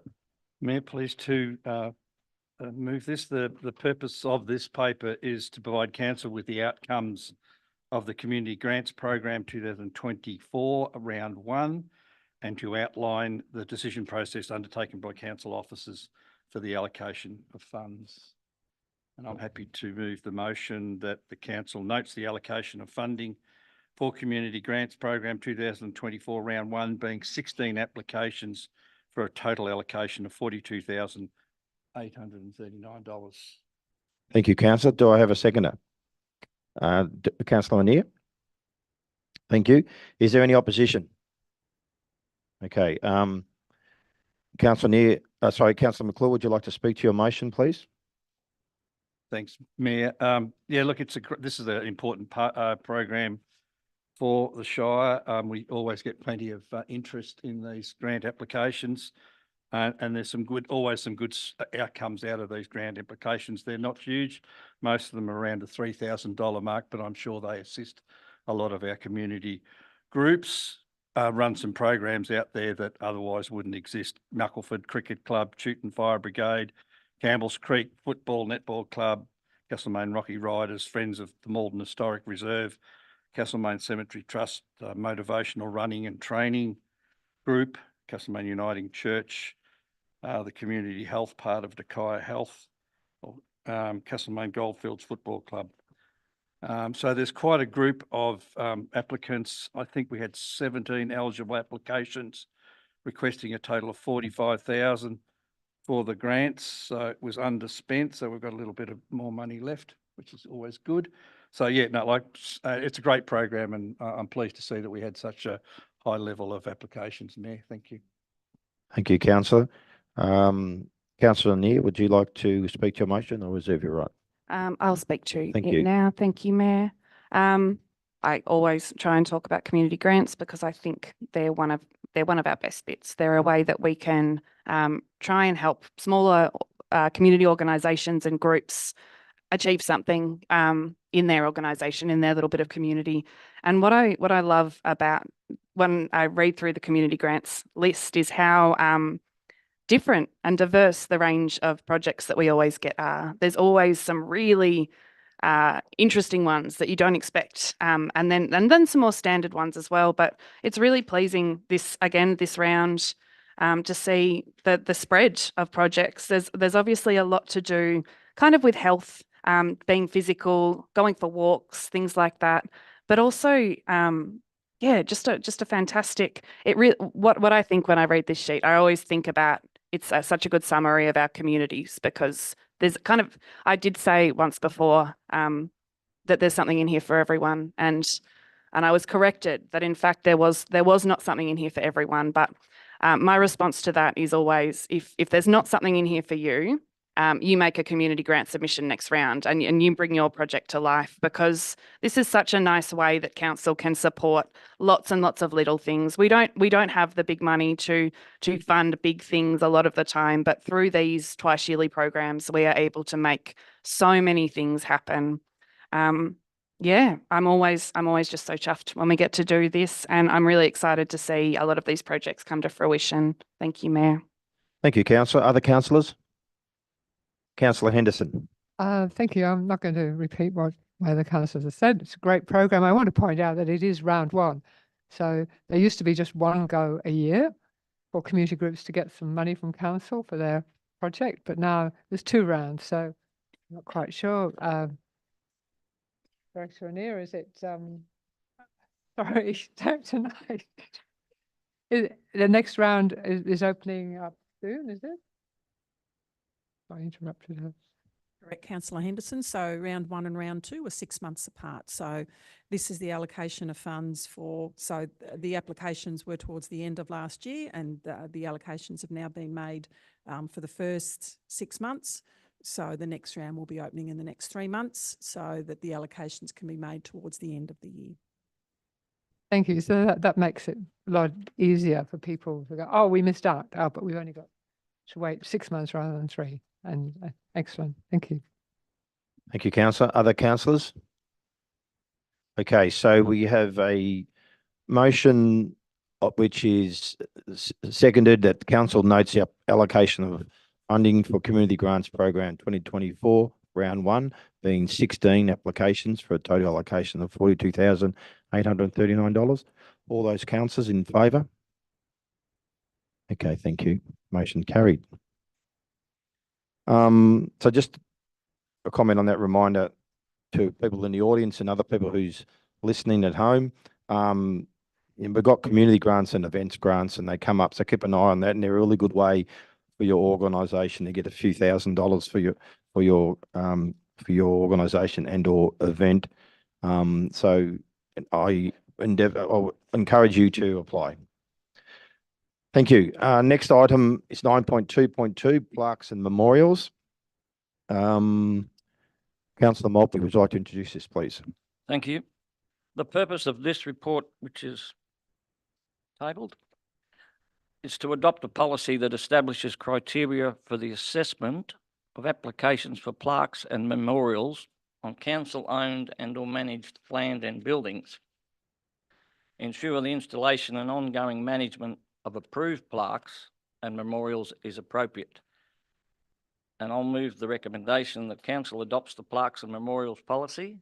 Mayor, pleased to move this. The purpose of this paper is to provide council with the outcomes of the Community Grants Program 2024 Round 1, and to outline the decision process undertaken by council officers for the allocation of funds. And I'm happy to move the motion that the council notes the allocation of funding for Community Grants Program 2024 Round 1 being 16 applications for a total allocation of $42,839. Thank you, councillor. Do I have a seconder? Councillor Lanier. Thank you. Is there any opposition? Okay. Councillor McClure, would you like to speak to your motion, please? Thanks, Mayor. Yeah, look, this is an important program for the Shire. We always get plenty of interest in these grant applications, and there's always some good outcomes out of these grant applications. They're not huge. Most of them are around the $3,000 mark, but I'm sure they assist a lot of our community groups. Run some programs out there that otherwise wouldn't exist. Knuckleford Cricket Club, Chewton Fire Brigade, Campbell's Creek Football Netball Club, Castlemaine Rocky Riders, Friends of the Malden Historic Reserve, Castlemaine Cemetery Trust, Motivational Running and Training Group, Castlemaine Uniting Church, the Community Health part of Dakaya Health, Castlemaine Goldfields Football Club. So there's quite a group of applicants. I think we had 17 eligible applications requesting a total of $45,000 for the grants. So it was underspent. So we've got a little bit of more money left, which is always good. So yeah, no, it's a great program, and I'm pleased to see that we had such a high level of applications, Mayor. Thank you. Thank you, councillor. Councillor Neer, would you like to speak to your motion or reserve your right? I'll speak to Thank it you. now. Thank you, Mayor. I always try and talk about community grants because I think they're one of our best bits. They're a way that we can try and help smaller community organisations and groups achieve something in their organisation, in their little bit of community. And what I love about when I read through the community grants list is how different and diverse the range of projects that we always get are. There's always some really interesting ones that you don't expect, and then some more standard ones as well. But it's really pleasing this round to see the spread of projects. There's obviously a lot to do, kind of with health, being physical, going for walks, things like that. But also, just a fantastic. What I think when I read this sheet, I always think about it's such a good summary of our communities because there's I did say once before that there's something in here for everyone, and I was corrected that in fact there was not something in here for everyone. But my response to that is always if there's not something in here for you, you make a community grant submission next round and you bring your project to life, because this is such a nice way that council can support lots and lots of little things. We don't have the big money to fund big things a lot of the time, but through these twice yearly programs, we are able to make so many things happen. I'm always just so chuffed when we get to do this, and I'm really excited to see a lot of these projects come to fruition. Thank you, Mayor. Thank you, councillor. Other councillors? Councillor Henderson. Thank you. I'm not going to repeat what my other councillors have said. It's a great program. I want to point out that it is round one. So there used to be just one go a year for community groups to get some money from council for their project, but now there's 2 rounds. So I'm not quite sure. Director Anir, is it, sorry, tonight. The next round is opening up soon, is it? I interrupted her. Correct, Councillor Henderson. So round 1 and round 2 were 6 months apart. So this is the allocation of funds the applications were towards the end of last year, and the allocations have now been made for the first 6 months. So the next round will be opening in the next 3 months so that the allocations can be made towards the end of the year. Thank you. So that makes it a lot easier for people to go, oh, we missed out, but we've only got to wait 6 months rather than 3. And excellent. Thank you. Thank you, councillor. Other councillors? Okay, so we have a motion which is seconded that the council notes the allocation of funding for Community Grants Program 2024, round 1, being 16 applications for a total allocation of $42,839. All those councillors in favour? Okay, thank you. Motion carried. So just a comment on that, reminder to people in the audience and other people who's listening at home. We've got community grants and events grants, and they come up, so keep an eye on that, and they're a really good way for your organisation to get a few $1,000s for your organisation and or event. So I'll encourage you to apply. Thank you. Next item is 9.2.2, plaques and memorials. Councillor Maltby, would you like to introduce this, please? Thank you. The purpose of this report, which is tabled, is to adopt a policy that establishes criteria for the assessment of applications for plaques and memorials on council-owned and or managed land and buildings. Ensure the installation and ongoing management of approved plaques and memorials is appropriate. And I'll move the recommendation that council adopts the plaques and memorials policy,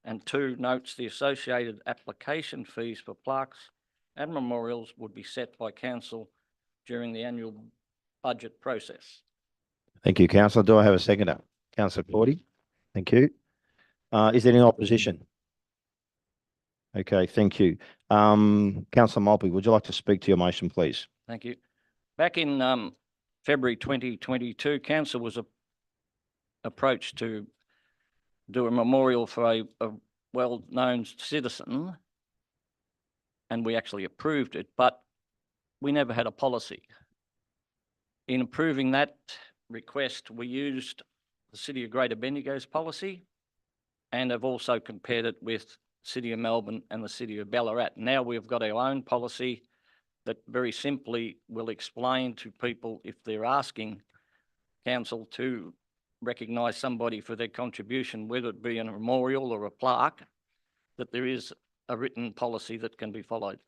and 2, notes the associated application fees for plaques and memorials would be set by council during the annual budget process. Thank you, councillor. Do I have a seconder? Councillor Porty. Thank you. Is there any opposition? Okay, thank you. Councillor Maltby, would you like to speak to your motion, please? Thank you. Back in February 2022, council was approached to do a memorial for a well-known citizen, and we actually approved it, but we never had a policy. In approving that request, we used the City of Greater Bendigo's policy and have also compared it with City of Melbourne and the City of Ballarat. Now we've got our own policy that very simply will explain to people if they're asking council to recognise somebody for their contribution, whether it be a memorial or a plaque, that there is a written policy that can be followed.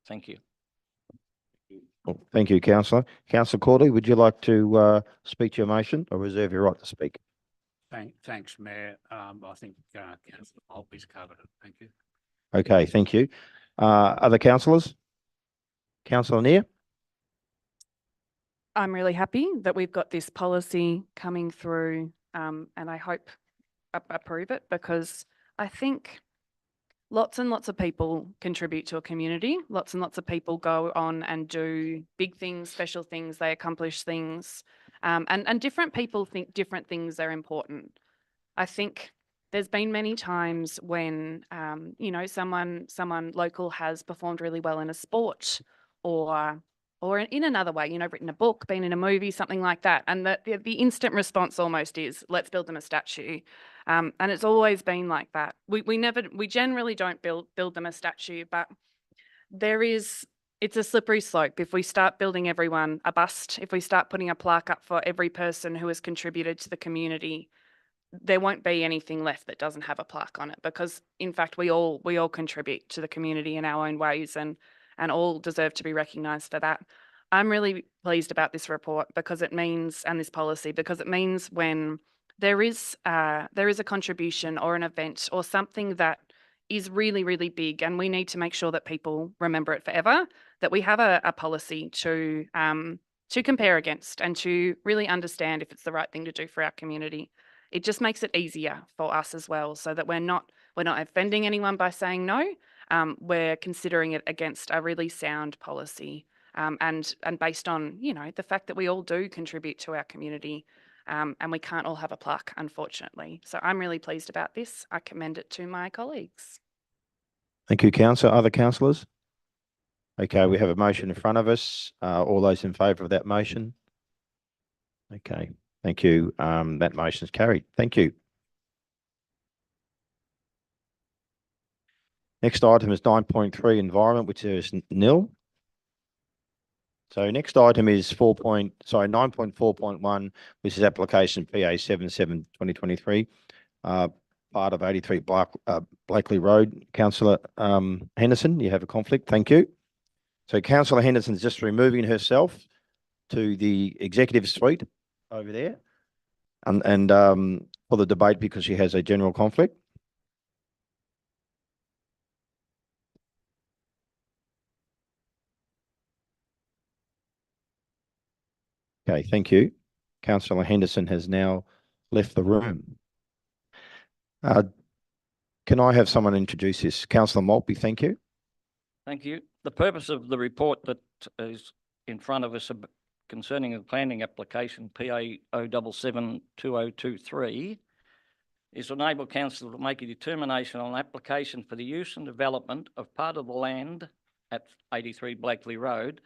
Thank you. Well, thank you, councillor. Councillor Corley, would you like to speak to your motion or reserve your right to speak? Thanks, Mayor. I think Councillor Maltby's covered it. Thank you. Okay, thank you. Other councillors? Councillor Neer? I'm really happy that we've got this policy coming through, and I hope approve it, because I think lots and lots of people contribute to a community. Lots and lots of people go on and do big things, special things, they accomplish things, and different people think different things are important. I think there's been many times when, you know, someone local has performed really well in a sport or in another way, you know, written a book, been in a movie, something like that. And the instant response almost is, let's build them a statue. And it's always been like that. We generally don't build them a statue, but it's a slippery slope. If we start building everyone a bust, if we start putting a plaque up for every person who has contributed to the community, there won't be anything left that doesn't have a plaque on it, because in fact we all contribute to the community in our own ways, and all deserve to be recognised for that. I'm really pleased about this report because it means, and this policy, because it means when there is a contribution or an event or something that is really, really big, and we need to make sure that people remember it forever, that we have a policy to compare against and to really understand if it's the right thing to do for our community. It just makes it easier for us as well, so that we're not offending anyone by saying no. We're considering it against a really sound policy, and based on, you know, the fact that we all do contribute to our community, and we can't all have a plaque, unfortunately. So I'm really pleased about this. I commend it to my colleagues. Thank you, councillor. Other councillors? Okay, we have a motion in front of us. All those in favour of that motion? Okay, thank you. That motion is carried. Thank you. Next item is 9.3 environment, which is nil. So next item is 9.4.1, which is application PA 77/2023, part of 83 Blakely Road. Councillor Henderson, you have a conflict. Thank you. So Councillor Henderson is just removing herself to the executive suite over there, and for the debate because she has a general conflict. Okay, thank you. Councillor Henderson has now left the room. Can I have someone introduce this? Councillor Maltby, thank you. Thank you. The purpose of the report that is in front of us concerning the planning application PA 0772023 is to enable council to make a determination on application for the use and development of part of the land at 83 Blakely Road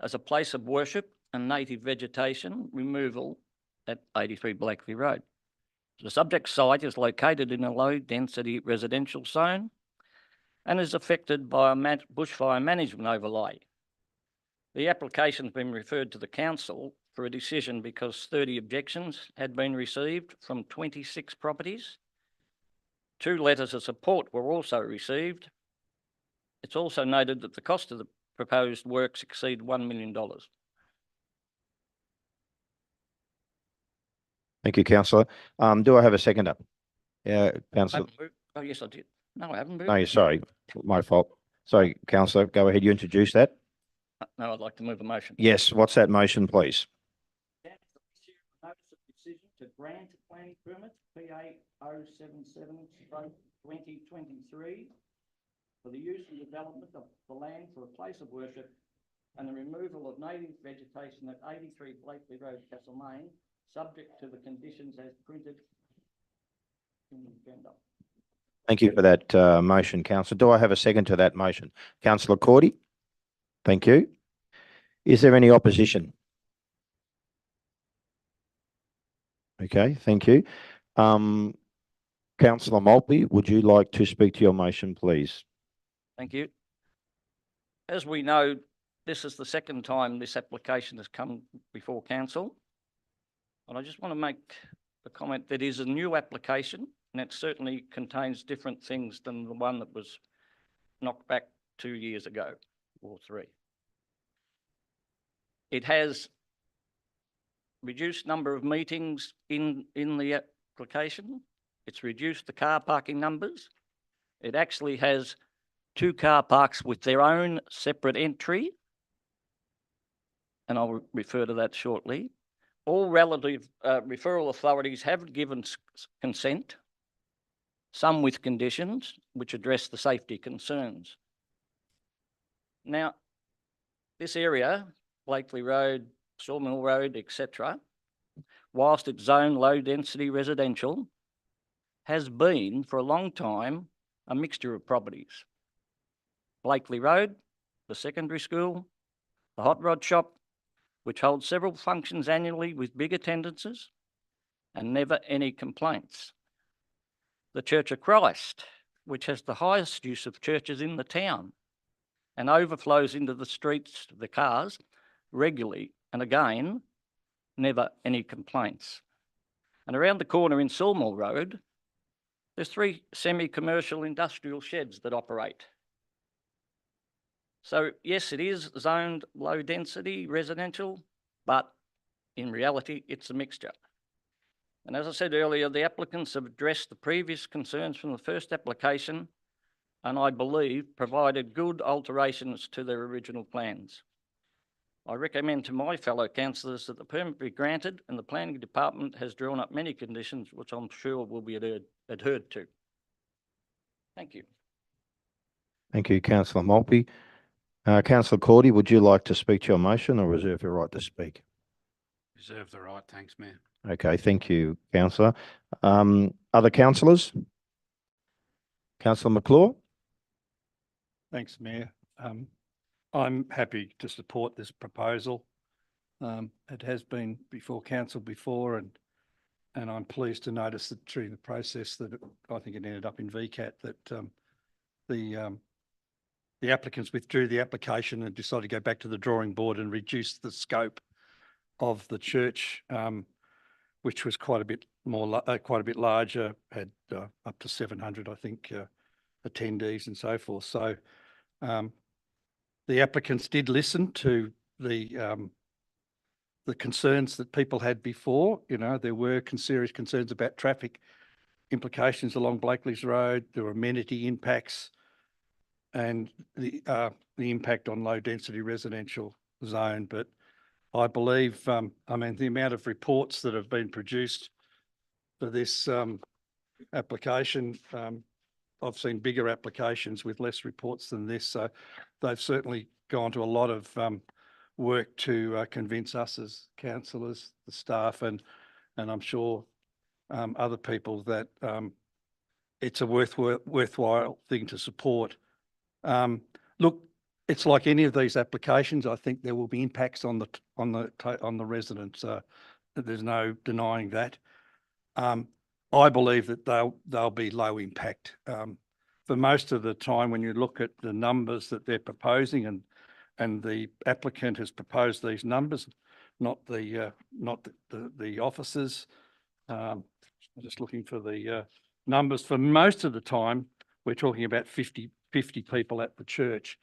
as a place of worship and native vegetation removal at 83 Blakely Road. The subject site is located in a low-density residential zone and is affected by a bushfire management overlay. The application has been referred to the council for a decision because 30 objections had been received from 26 properties. 2 letters of support were also received. It's also noted that the cost of the proposed works exceed $1 million. Thank you, councillor. Do I have a seconder? Yeah, councillor. Oh, yes, I did. No, I haven't moved. No, sorry, my fault. Sorry, councillor, go ahead. You introduce that. No, I'd like to move a motion. Yes, what's that motion, please? Notice of decision to grant a planning permit PA 077/2023 for the use and development of the land for a place of worship and the removal of native vegetation at 83 Blakely Road, Castlemaine, subject to the conditions as printed in the agenda. Thank you for that motion, councillor. Do I have a second to that motion? Councillor Cordy? Thank you. Is there any opposition? Okay, thank you. Councillor Maltby, would you like to speak to your motion, please? Thank you. As we know, this is the second time this application has come before council. And I just want to make the comment that it is a new application and it certainly contains different things than the one that was knocked back 2 years ago or 3. It has reduced number of meetings in the application. It's reduced the car parking numbers. It actually has 2 car parks with their own separate entry, and I'll refer to that shortly. All relative referral authorities have given consent, some with conditions which address the safety concerns. Now, this area, Blakely Road, Sawmill Road, etc., whilst it's zoned low-density residential, has been for a long time a mixture of properties. Blakely Road, the secondary school, the hot rod shop, which holds several functions annually with big attendances and never any complaints. The Church of Christ, which has the highest use of churches in the town and overflows into the streets, the cars, regularly, and again, never any complaints. And around the corner in Sawmill Road, there's 3 semi-commercial industrial sheds that operate. So yes, it is zoned low density residential, but in reality, it's a mixture. And as I said earlier, the applicants have addressed the previous concerns from the first application, and I believe provided good alterations to their original plans. I recommend to my fellow councillors that the permit be granted, and the planning department has drawn up many conditions which I'm sure will be adhered to. Thank you. Thank you, Councillor Maltby. Councillor Cordy, would you like to speak to your motion or reserve your right to speak? Reserve the right. Thanks, Mayor. Okay, thank you, Councillor. Other councillors? Councillor McClure? Thanks, Mayor. I'm happy to support this proposal. It has been before council before, and I'm pleased to notice that during the process that I think it ended up in VCAT that the applicants withdrew the application and decided to go back to the drawing board and reduce the scope of the church, which was quite a bit more, quite a bit larger, had up to 700, I think, attendees and so forth. So the applicants did listen to the concerns that people had before. You know, there were serious concerns about traffic implications along Blakely's Road. There were amenity impacts and the impact on low density residential zone. But I believe, I mean, the amount of reports that have been produced for this application, I've seen bigger applications with less reports than this. So they've certainly gone to a lot of work to convince us as councillors, the staff, and I'm sure other people that it's a worthwhile thing to support. Look, it's like any of these applications. I think there will be impacts on the residents. There's no denying that. I believe that they'll be low impact. For most of the time, when you look at the numbers that they're proposing, and the applicant has proposed these numbers, not the officers. I'm just looking for the numbers. For most of the time, we're talking about 50 people at the church.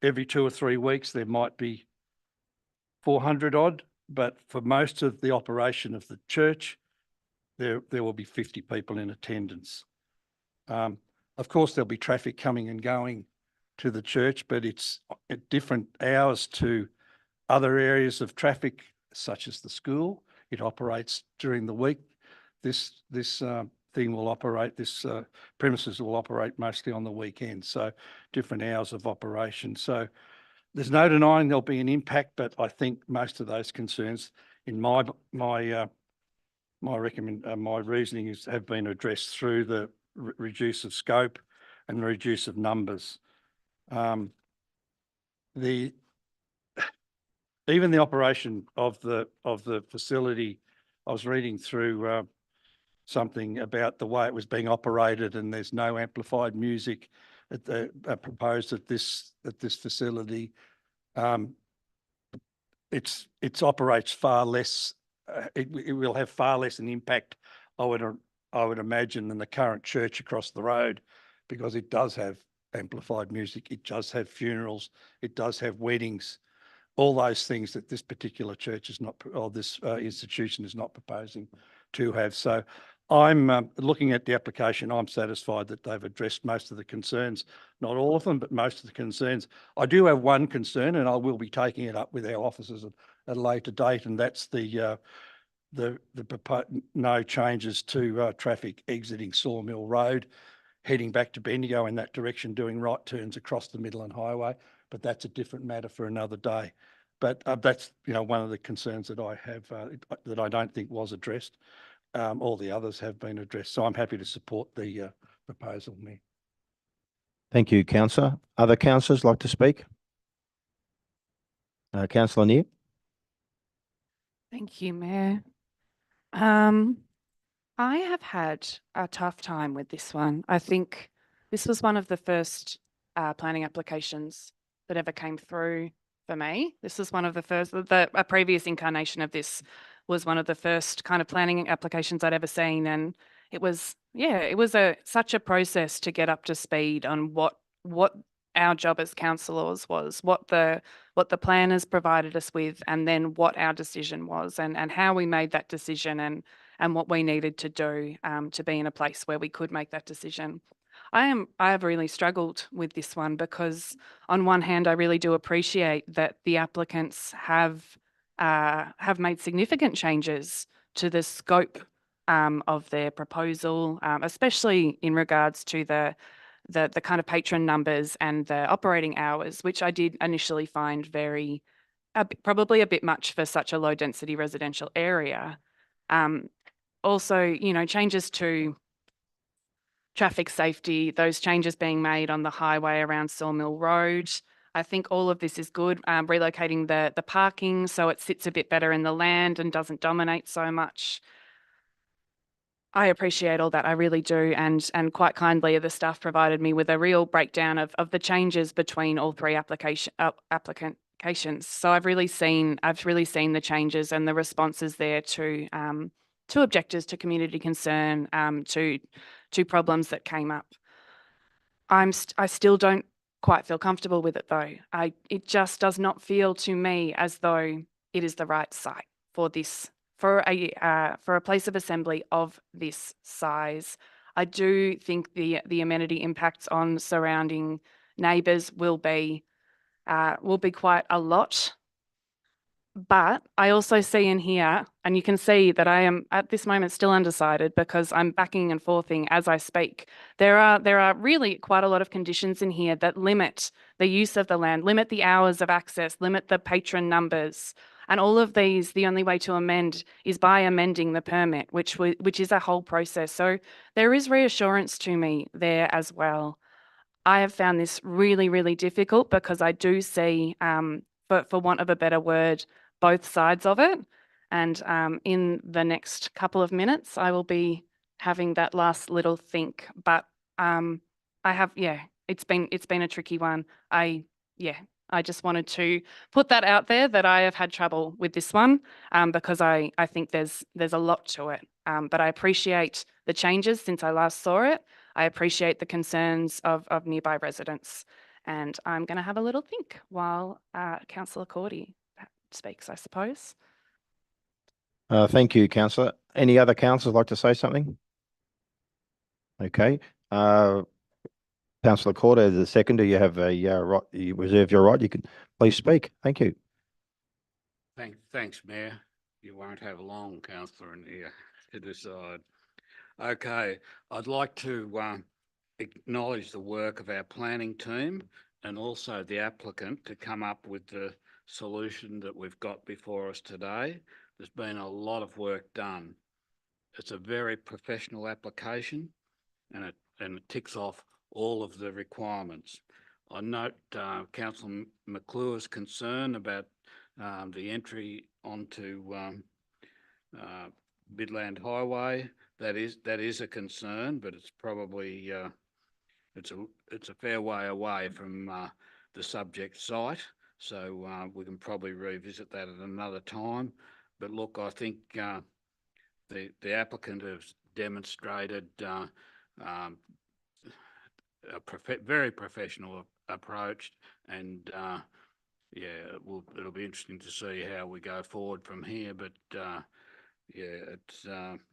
Every 2 or 3 weeks, there might be 400 odd, but for most of the operation of the church, there will be 50 people in attendance. Of course, there'll be traffic coming and going to the church, but it's at different hours to other areas of traffic, such as the school. It operates during the week. This thing will operate, this premises will operate mostly on the weekend, so different hours of operation. So there's no denying there'll be an impact, but I think most of those concerns, in my reasoning, have been addressed through the reduce of scope and the reduce of numbers. Even the operation of the facility, I was reading through something about the way it was being operated, and there's no amplified music at the, proposed at this facility. It operates far less. It will have far less an impact, I would imagine, than the current church across the road, because it does have amplified music. It does have funerals. It does have weddings. All those things that this particular church is not, or this institution is not proposing to have. So I'm looking at the application. I'm satisfied that they've addressed most of the concerns, not all of them, but most of the concerns. I do have one concern, and I will be taking it up with our officers at a later date, and that's the no changes to traffic exiting Sawmill Road, heading back to Bendigo in that direction, doing right turns across the Midland Highway. But that's a different matter for another day. But that's, one of the concerns that I have that I don't think was addressed. All the others have been addressed. So I'm happy to support the proposal, Mayor. Thank you, Councillor. Other councillors like to speak? Councillor Neer. Thank you, Mayor. I have had a tough time with this one. I think this was one of the first planning applications that ever came through for me. This was one of the first, a previous incarnation of this was one of the first kind of planning applications I'd ever seen. And it was, such a process to get up to speed on what our job as councillors was, what the planners provided us with, and then what our decision was, and how we made that decision, and what we needed to do to be in a place where we could make that decision. I have really struggled with this one because on one hand, I really do appreciate that the applicants have made significant changes to the scope of their proposal, especially in regards to the kind of patron numbers and the operating hours, which I did initially find probably a bit much for such a low density residential area. Also, changes to traffic safety, those changes being made on the highway around Sawmill Road. I think all of this is good. Relocating the parking so it sits a bit better in the land and doesn't dominate so much. I appreciate all that, I really do, and quite kindly the staff provided me with a real breakdown of the changes between all three applications. So I've really seen the changes and the responses there to objectives, to community concern, to problems that came up. I still don't quite feel comfortable with it though. It just does not feel to me as though it is the right site for this. For a place of assembly of this size. I do think the amenity impacts on surrounding neighbours will be quite a lot. But I also see in here, and you can see that I am at this moment still undecided because I'm backing and forthing as I speak. There are really quite a lot of conditions in here that limit the use of the land, limit the hours of access, limit the patron numbers. And all of these, the only way to amend is by amending the permit, which is a whole process. So there is reassurance to me there as well. I have found this really, really difficult because I do see, for want of a better word, both sides of it. And in the next couple of minutes, I will be having that last little think. But it's been a tricky one. I just wanted to put that out there that I have had trouble with this one because I think there's a lot to it. But I appreciate the changes since I last saw it. I appreciate the concerns of nearby residents. And I'm going to have a little think while Councillor Cordy speaks, I suppose. Thank you, Councillor. Any other councillors like to say something? Okay. Councillor Corder, the seconder, you have a right. You reserve your right. You can please speak. Thank you. Thanks, Mayor. You won't have long, Councillor, in here to decide. Okay, I'd like to acknowledge the work of our planning team and also the applicant to come up with the solution that we've got before us today. There's been a lot of work done. It's a very professional application, and it ticks off all of the requirements. I note Councillor McClure's concern about the entry onto Midland Highway. That is a concern, but it's probably, it's a fair way away from the subject site. So we can probably revisit that at another time. But look, I think the applicant has demonstrated a very professional approach, and yeah, it'll be interesting to see how we go forward from here. But yeah,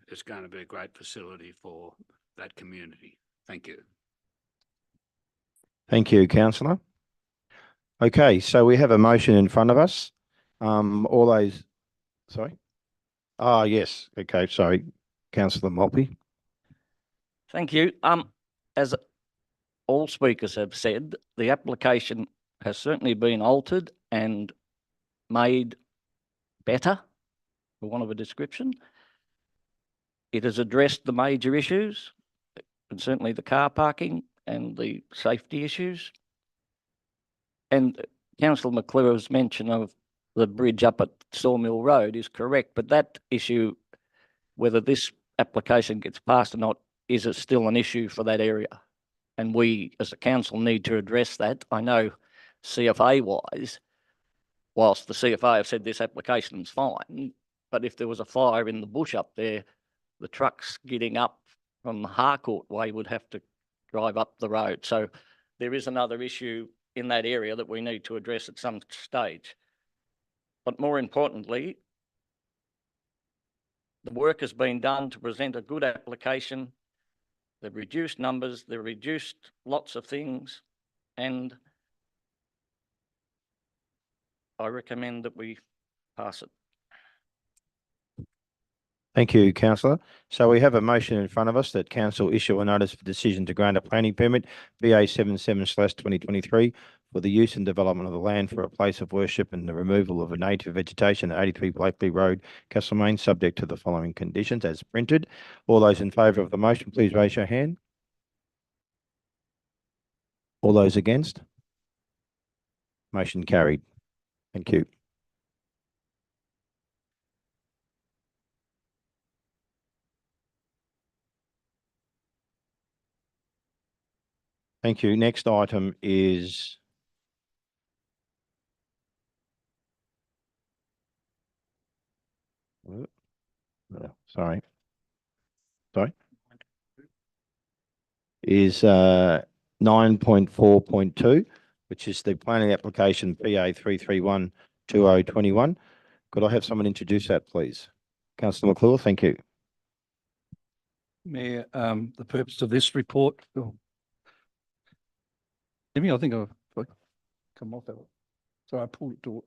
it's going to be a great facility for that community. Thank you. Thank you, councillor. Okay, so we have a motion in front of us. All those, sorry? Ah, yes. Okay, sorry, councillor Maltby. Thank you. As all speakers have said, the application has certainly been altered and made better, for want of a description. It has addressed the major issues, and certainly the car parking and the safety issues. And Councillor McClure's mention of the bridge up at Sawmill Road is correct, but that issue, whether this application gets passed or not, is still an issue for that area. And we, as a council, need to address that. I know CFA-wise, whilst the CFA have said this application is fine, but if there was a fire in the bush up there, the trucks getting up from Harcourt Way would have to drive up the road. So there is another issue in that area that we need to address at some stage. But more importantly, the work has been done to present a good application. They've reduced numbers, they've reduced lots of things, and I recommend that we pass it. Thank you, councillor. So we have a motion in front of us that council issue a notice of decision to grant a planning permit, BA 77/2023, for the use and development of the land for a place of worship and the removal of a native vegetation at 83 Blakely Road, Castlemaine, subject to the following conditions as printed. All those in favour of the motion, please raise your hand. All those against? Motion carried. Thank you. Thank you. Next item is sorry. Is 9.4.2, which is the planning application PA 331-2021. Could I have someone introduce that, please? Councillor McClure, thank you. Mayor, the purpose of this report. Jimmy, I think I've come off that one. Sorry, I pulled it to.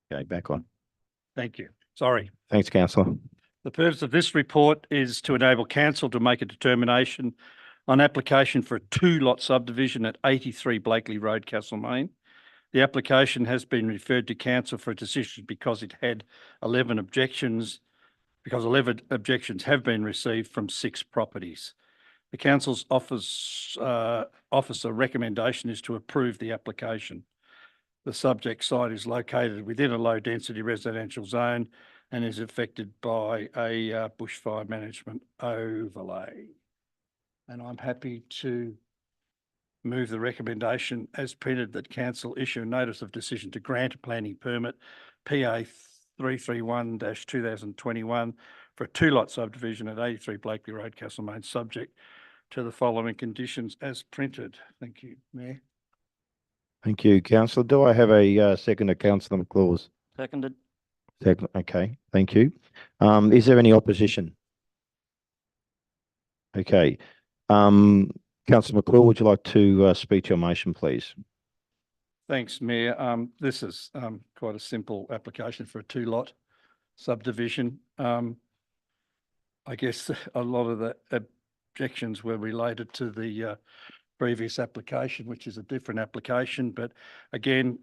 Okay, back on. Thank you. Sorry. Thanks, councillor. The purpose of this report is to enable council to make a determination on application for a 2-lot subdivision at 83 Blakely Road, Castlemaine. The application has been referred to council for a decision because it had 11 objections, because 11 objections have been received from 6 properties. The council's officer recommendation is to approve the application. The subject site is located within a low-density residential zone and is affected by a bushfire management overlay. And I'm happy to move the recommendation as printed that council issue a notice of decision to grant a planning permit PA 331-2021 for a 2-lot subdivision at 83 Blakely Road, Castlemaine, subject to the following conditions as printed. Thank you, Mayor. Thank you, councillor. Do I have a second to councillor McClure? Seconded. Second. Okay, thank you. Is there any opposition? Okay. Councillor McClure, would you like to speak to your motion, please? Thanks, Mayor. This is quite a simple application for a 2-lot subdivision. I guess a lot of the objections were related to the previous application, which is a different application. But again,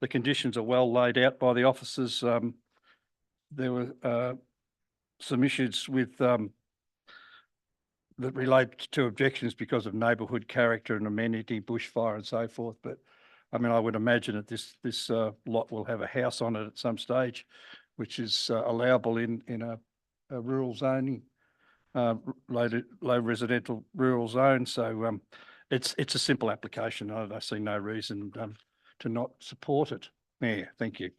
the conditions are well laid out by the officers. There were some issues with that relate to objections because of neighbourhood character and amenity, bushfire and so forth. But I mean, I would imagine that this lot will have a house on it at some stage, which is allowable in a rural zoning, low residential rural zone. So it's a simple application. I see no reason to not support it. Yeah, thank you.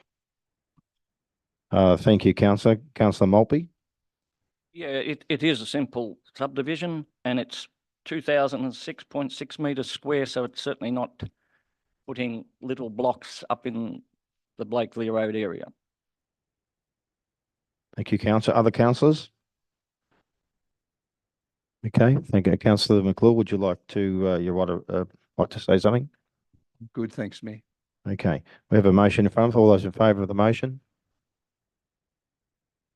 Thank you, Councillor. Councillor Maltby. Yeah, it is a simple subdivision and it's 2006.6 metres square, so it's certainly not putting little blocks up in the Blakely Road area. Thank you, Councillor. Other councillors? Okay, thank you. Councillor McClure, would you like to, like to say something? Good, thanks, Mayor. Okay, we have a motion in front of us. All those in favour of the motion?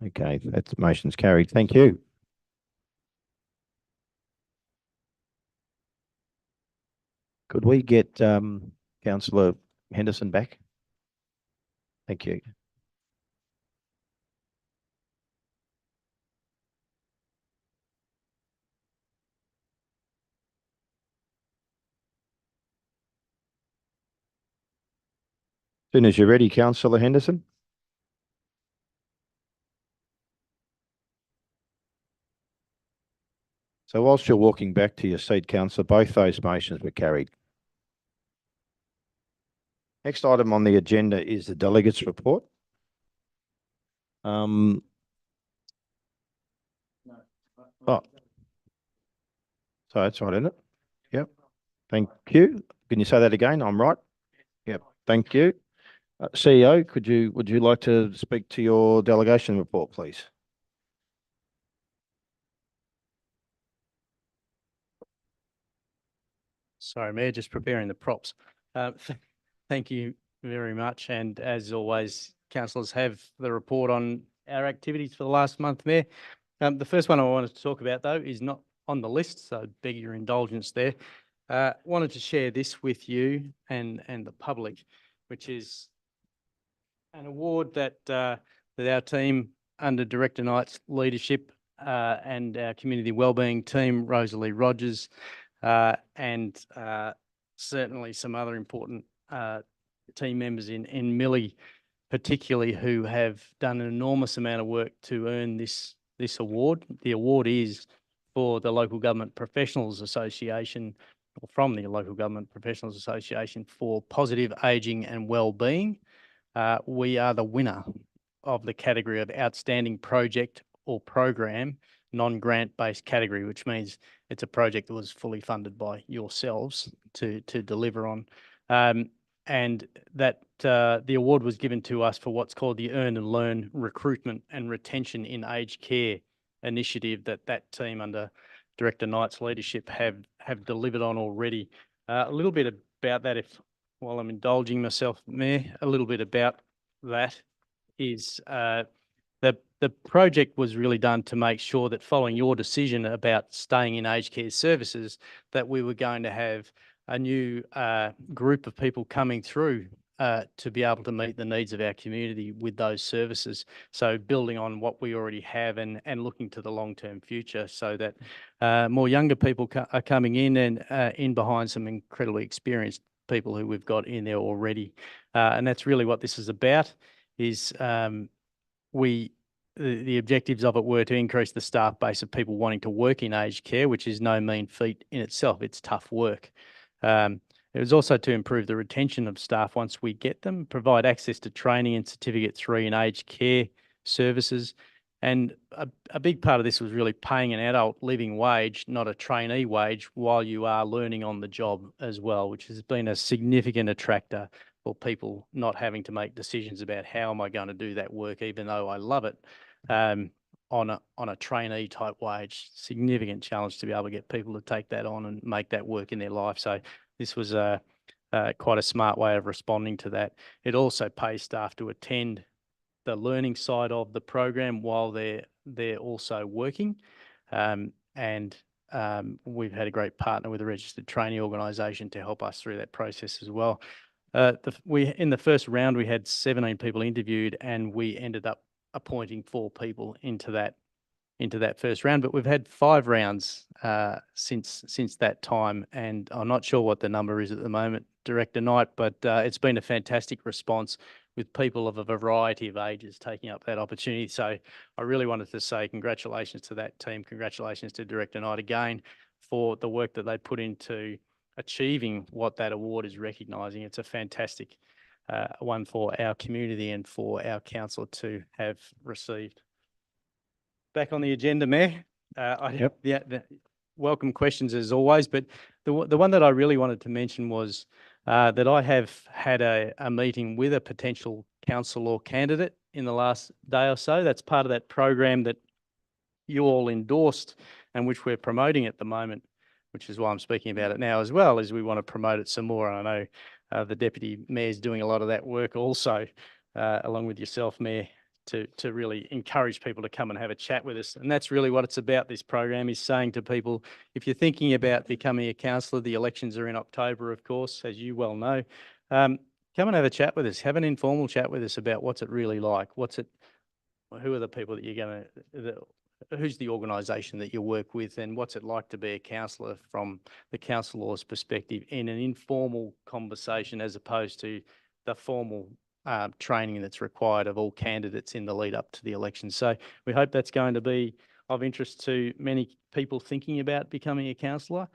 Okay, that motion's carried. Thank you. Could we get Councillor Henderson back? Thank you. As soon as you're ready, Councillor Henderson. So whilst you're walking back to your seat, Councillor, both those motions were carried. Next item on the agenda is the delegates' report. Oh, so that's right, isn't it? Yep. Thank you. Can you say that again? I'm right. Yep. Thank you. CEO, would you like to speak to your delegation report, please? Sorry, Mayor, just preparing the props. Thank you very much. And as always, councillors have the report on our activities for the last month, Mayor. The first one I wanted to talk about, though, is not on the list, so beg your indulgence there. Wanted to share this with you and the public, which is an award that our team under Director Knight's leadership and our community wellbeing team, Rosalie Rogers, and certainly some other important team members in Millie, particularly, who have done an enormous amount of work to earn this award. The award is for the Local Government Professionals Association, or from the Local Government Professionals Association, for positive ageing and wellbeing. We are the winner of the category of outstanding project or program, non-grant based category, which means it's a project that was fully funded by yourselves to deliver on. And that the award was given to us for what's called the Earn and Learn Recruitment and Retention in Aged Care initiative that team under Director Knight's leadership have delivered on already. A little bit about that, while I'm indulging myself, Mayor, a little bit about that is the project was really done to make sure that, following your decision about staying in aged care services, that we were going to have a new group of people coming through to be able to meet the needs of our community with those services. So building on what we already have and looking to the long-term future, so that more younger people are coming in and in behind some incredibly experienced people who we've got in there already. And that's really what this is about, is the objectives of it were to increase the staff base of people wanting to work in aged care, which is no mean feat in itself. It's tough work. It was also to improve the retention of staff once we get them, provide access to training and Certificate 3 in aged care services. And a big part of this was really paying an adult living wage, not a trainee wage, while you are learning on the job as well, which has been a significant attractor for people not having to make decisions about how am I going to do that work, even though I love it, on a trainee type wage. Significant challenge to be able to get people to take that on and make that work in their life. So this was quite a smart way of responding to that. It also pays staff to attend the learning side of the program while they're also working. And we've had a great partner with the Registered Trainee Organisation to help us through that process as well. In the first round, we had 17 people interviewed, and we ended up appointing 4 people into that into that first round, but we've had 5 rounds since that time, and I'm not sure what the number is at the moment, Director Knight, but it's been a fantastic response with people of a variety of ages taking up that opportunity. So I really wanted to say congratulations to that team, congratulations to Director Knight again for the work that they put into achieving what that award is recognising. It's a fantastic one for our community and for our council to have received. Back on the agenda, Mayor. Welcome questions as always, but the one that I really wanted to mention was that I have had a meeting with a potential council or candidate in the last day or so. That's part of that program that you all endorsed and which we're promoting at the moment, which is why I'm speaking about it now as well, as we want to promote it some more. And I know the Deputy Mayor is doing a lot of that work also, along with yourself, Mayor, to really encourage people to come and have a chat with us. And that's really what it's about. This program is saying to people, if you're thinking about becoming a councillor, the elections are in October, of course, as you well know. Come and have a chat with us. Have an informal chat with us about what's it really like. Who are the people that you're going to, who's the organisation that you work with, and what's it like to be a councillor from the councillor's perspective in an informal conversation as opposed to the formal training that's required of all candidates in the lead up to the election. So we hope that's going to be of interest to many people thinking about becoming a councillor.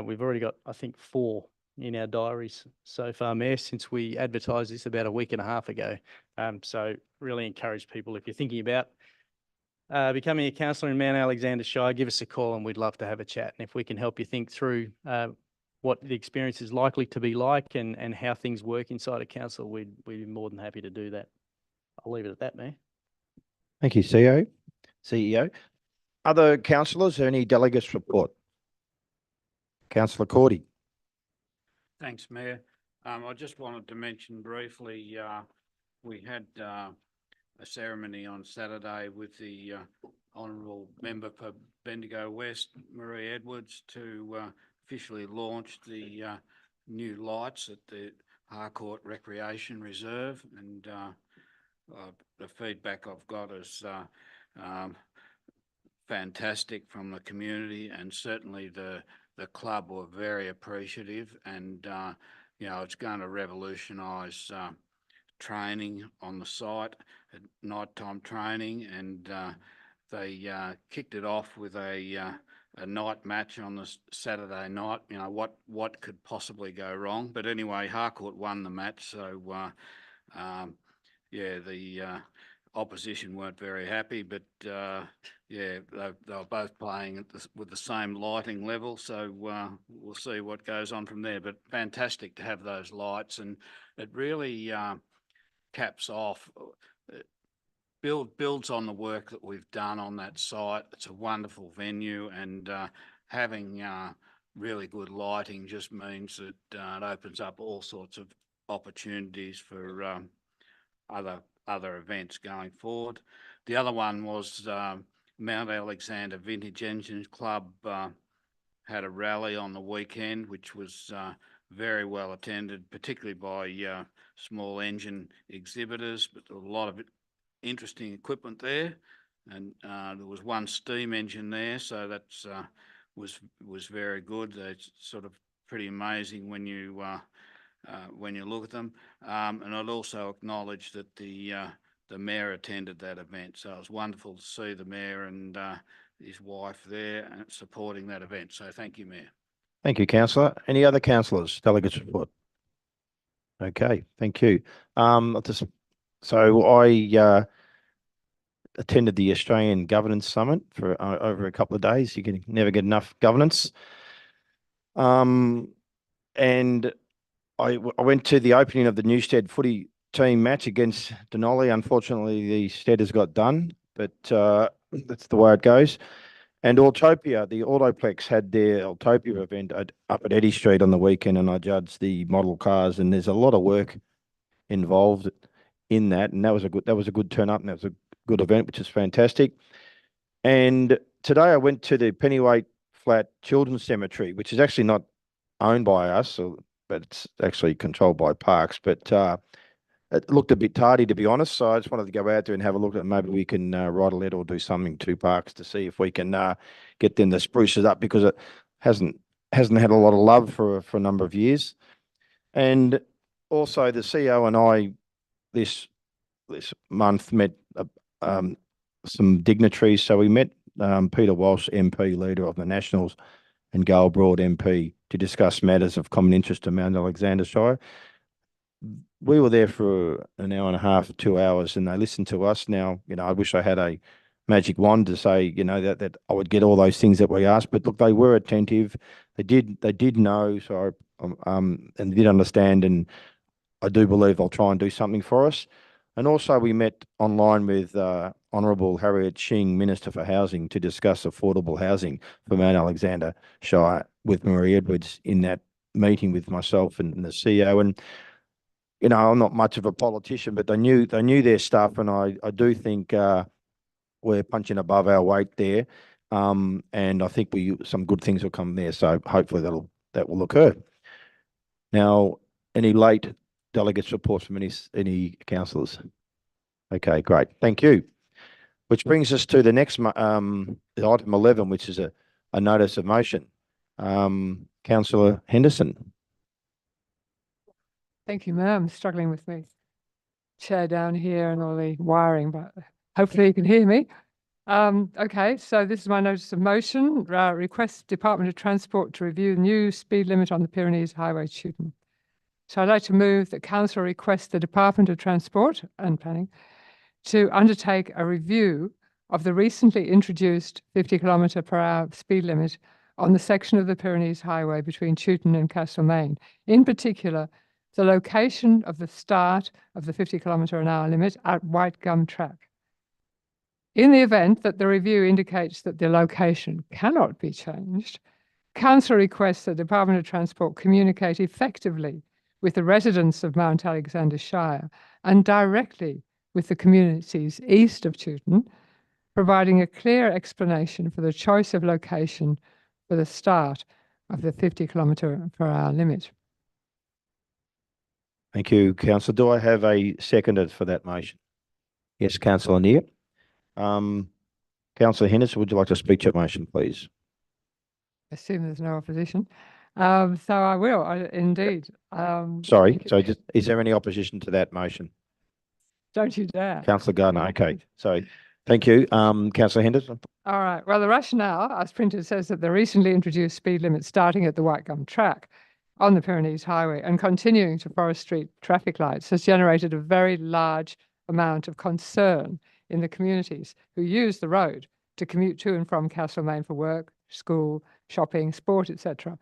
We've already got, I think, 4 in our diaries so far, Mayor, since we advertised this about a week and a half ago. So really encourage people, if you're thinking about becoming a councillor in Mount Alexander Shire, give us a call and we'd love to have a chat. And if we can help you think through what the experience is likely to be like and how things work inside a council, we'd be more than happy to do that. I'll leave it at that, Mayor. Thank you, CEO. Other councillors, any delegates report? Councillor Cordy. Thanks, Mayor. I just wanted to mention briefly, we had a ceremony on Saturday with the Honourable Member for Bendigo West, Marie Edwards, to officially launch the new lights at the Harcourt Recreation Reserve, and the feedback I've got is fantastic from the community, and certainly the club were very appreciative, and you know, it's going to revolutionise training on the site, nighttime training, and they kicked it off with a night match on the Saturday night. You know, what could possibly go wrong? But anyway, Harcourt won the match, so yeah, the opposition weren't very happy, but yeah, they were both playing with the same lighting level, so we'll see what goes on from there. But fantastic to have those lights, and it really caps off, builds on the work that we've done on that site. It's a wonderful venue, and having really good lighting just means that it opens up all sorts of opportunities for other events going forward. The other one was Mount Alexander Vintage Engine Club had a rally on the weekend, which was very well attended, particularly by small engine exhibitors, but a lot of interesting equipment there, and there was one steam engine there, so that's was very good. It's sort of pretty amazing when you look at them. And I'd also acknowledge that the mayor attended that event, so it was wonderful to see the mayor and his wife there supporting that event. So thank you, Mayor. Thank you, councillor. Any other councillors? Delegates report. Okay, thank you. So I attended the Australian Governance Summit for over a couple of days. You can never get enough governance. And I went to the opening of the Newstead footy team match against Denali. Unfortunately, the Steaders got done, but that's the way it goes. And Autopia, the Autoplex, had their Autopia event up at Eddy Street on the weekend, and I judged the model cars, and there's a lot of work involved in that, and that was a good turn up, and that was a good event, which is fantastic. And today I went to the Pennyweight Flat Children's Cemetery, which is actually not owned by us, but it's actually controlled by Parks. But it looked a bit tardy, to be honest. So I just wanted to go out there and have a look at it. Maybe we can write a letter or do something to parks to see if we can get them to spruce it up, because it hasn't had a lot of love for a number of years. And also the CEO and I this month met some dignitaries. So we met Peter Walsh, MP, leader of the Nationals, and Gail Broad, MP, to discuss matters of common interest to Mount Alexander Shire. We were there for an hour and a half, 2 hours, and they listened to us. Now, I wish I had a magic wand to say, that I would get all those things that we asked, but look, they were attentive. They did know, so and they did understand, and I do believe they'll try and do something for us. And also we met online with Honourable Harriet Shing, Minister for Housing, to discuss affordable housing for Mount Alexander Shire with Marie Edwards in that meeting with myself and the CEO. And I'm not much of a politician, but they knew their stuff, and I do think we're punching above our weight there, and I think some good things will come there. So hopefully that will occur. Now, any late delegates reports from any councillors? Okay, great, thank you. Which brings us to the next item 11, which is a notice of motion. Councillor Henderson. Thank you, Mayor. I'm struggling with my chair down here and all the wiring, but hopefully you can hear me. Okay, so this is my notice of motion. Request Department of Transport to review new speed limit on the Pyrenees Highway, Chewton. So I'd like to move that Council request the Department of Transport and Planning to undertake a review of the recently introduced 50 km/h speed limit on the section of the Pyrenees Highway between Chewton and Castlemaine. In particular, the location of the start of the 50 km/h limit at White Gum Track. In the event that the review indicates that the location cannot be changed, Council requests the Department of Transport communicate effectively with the residents of Mount Alexander Shire and directly with the communities east of Chewton, providing a clear explanation for the choice of location for the start of the 50 km/h limit. Thank you, Councillor. Do I have a seconder for that motion? Yes, Councillor Neer. Councillor Henderson, would you like to speak to your motion, please? I assume there's no opposition. So I will, indeed. Sorry, so is there any opposition to that motion? Don't you dare. Councillor Gardner, okay. So thank you. Councillor Henderson. All right. Well, the rationale, as printed, says that the recently introduced speed limit starting at the White Gum Track on the Pyrenees Highway and continuing to Forest Street traffic lights has generated a very large amount of concern in the communities who use the road to commute to and from Castlemaine for work, school, shopping, sport, etc.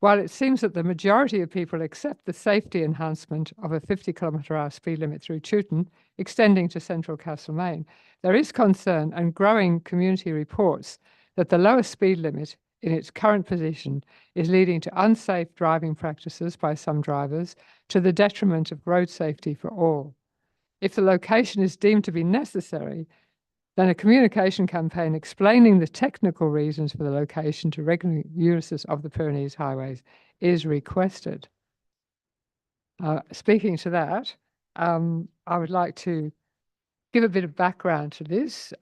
While it seems that the majority of people accept the safety enhancement of a 50 km/h speed limit through Chewton, extending to central Castlemaine, there is concern and growing community reports that the lower speed limit in its current position is leading to unsafe driving practices by some drivers to the detriment of road safety for all. If the location is deemed to be necessary, then a communication campaign explaining the technical reasons for the location to regular users of the Pyrenees highways is requested. Speaking to that, I would like to give a bit of background to this.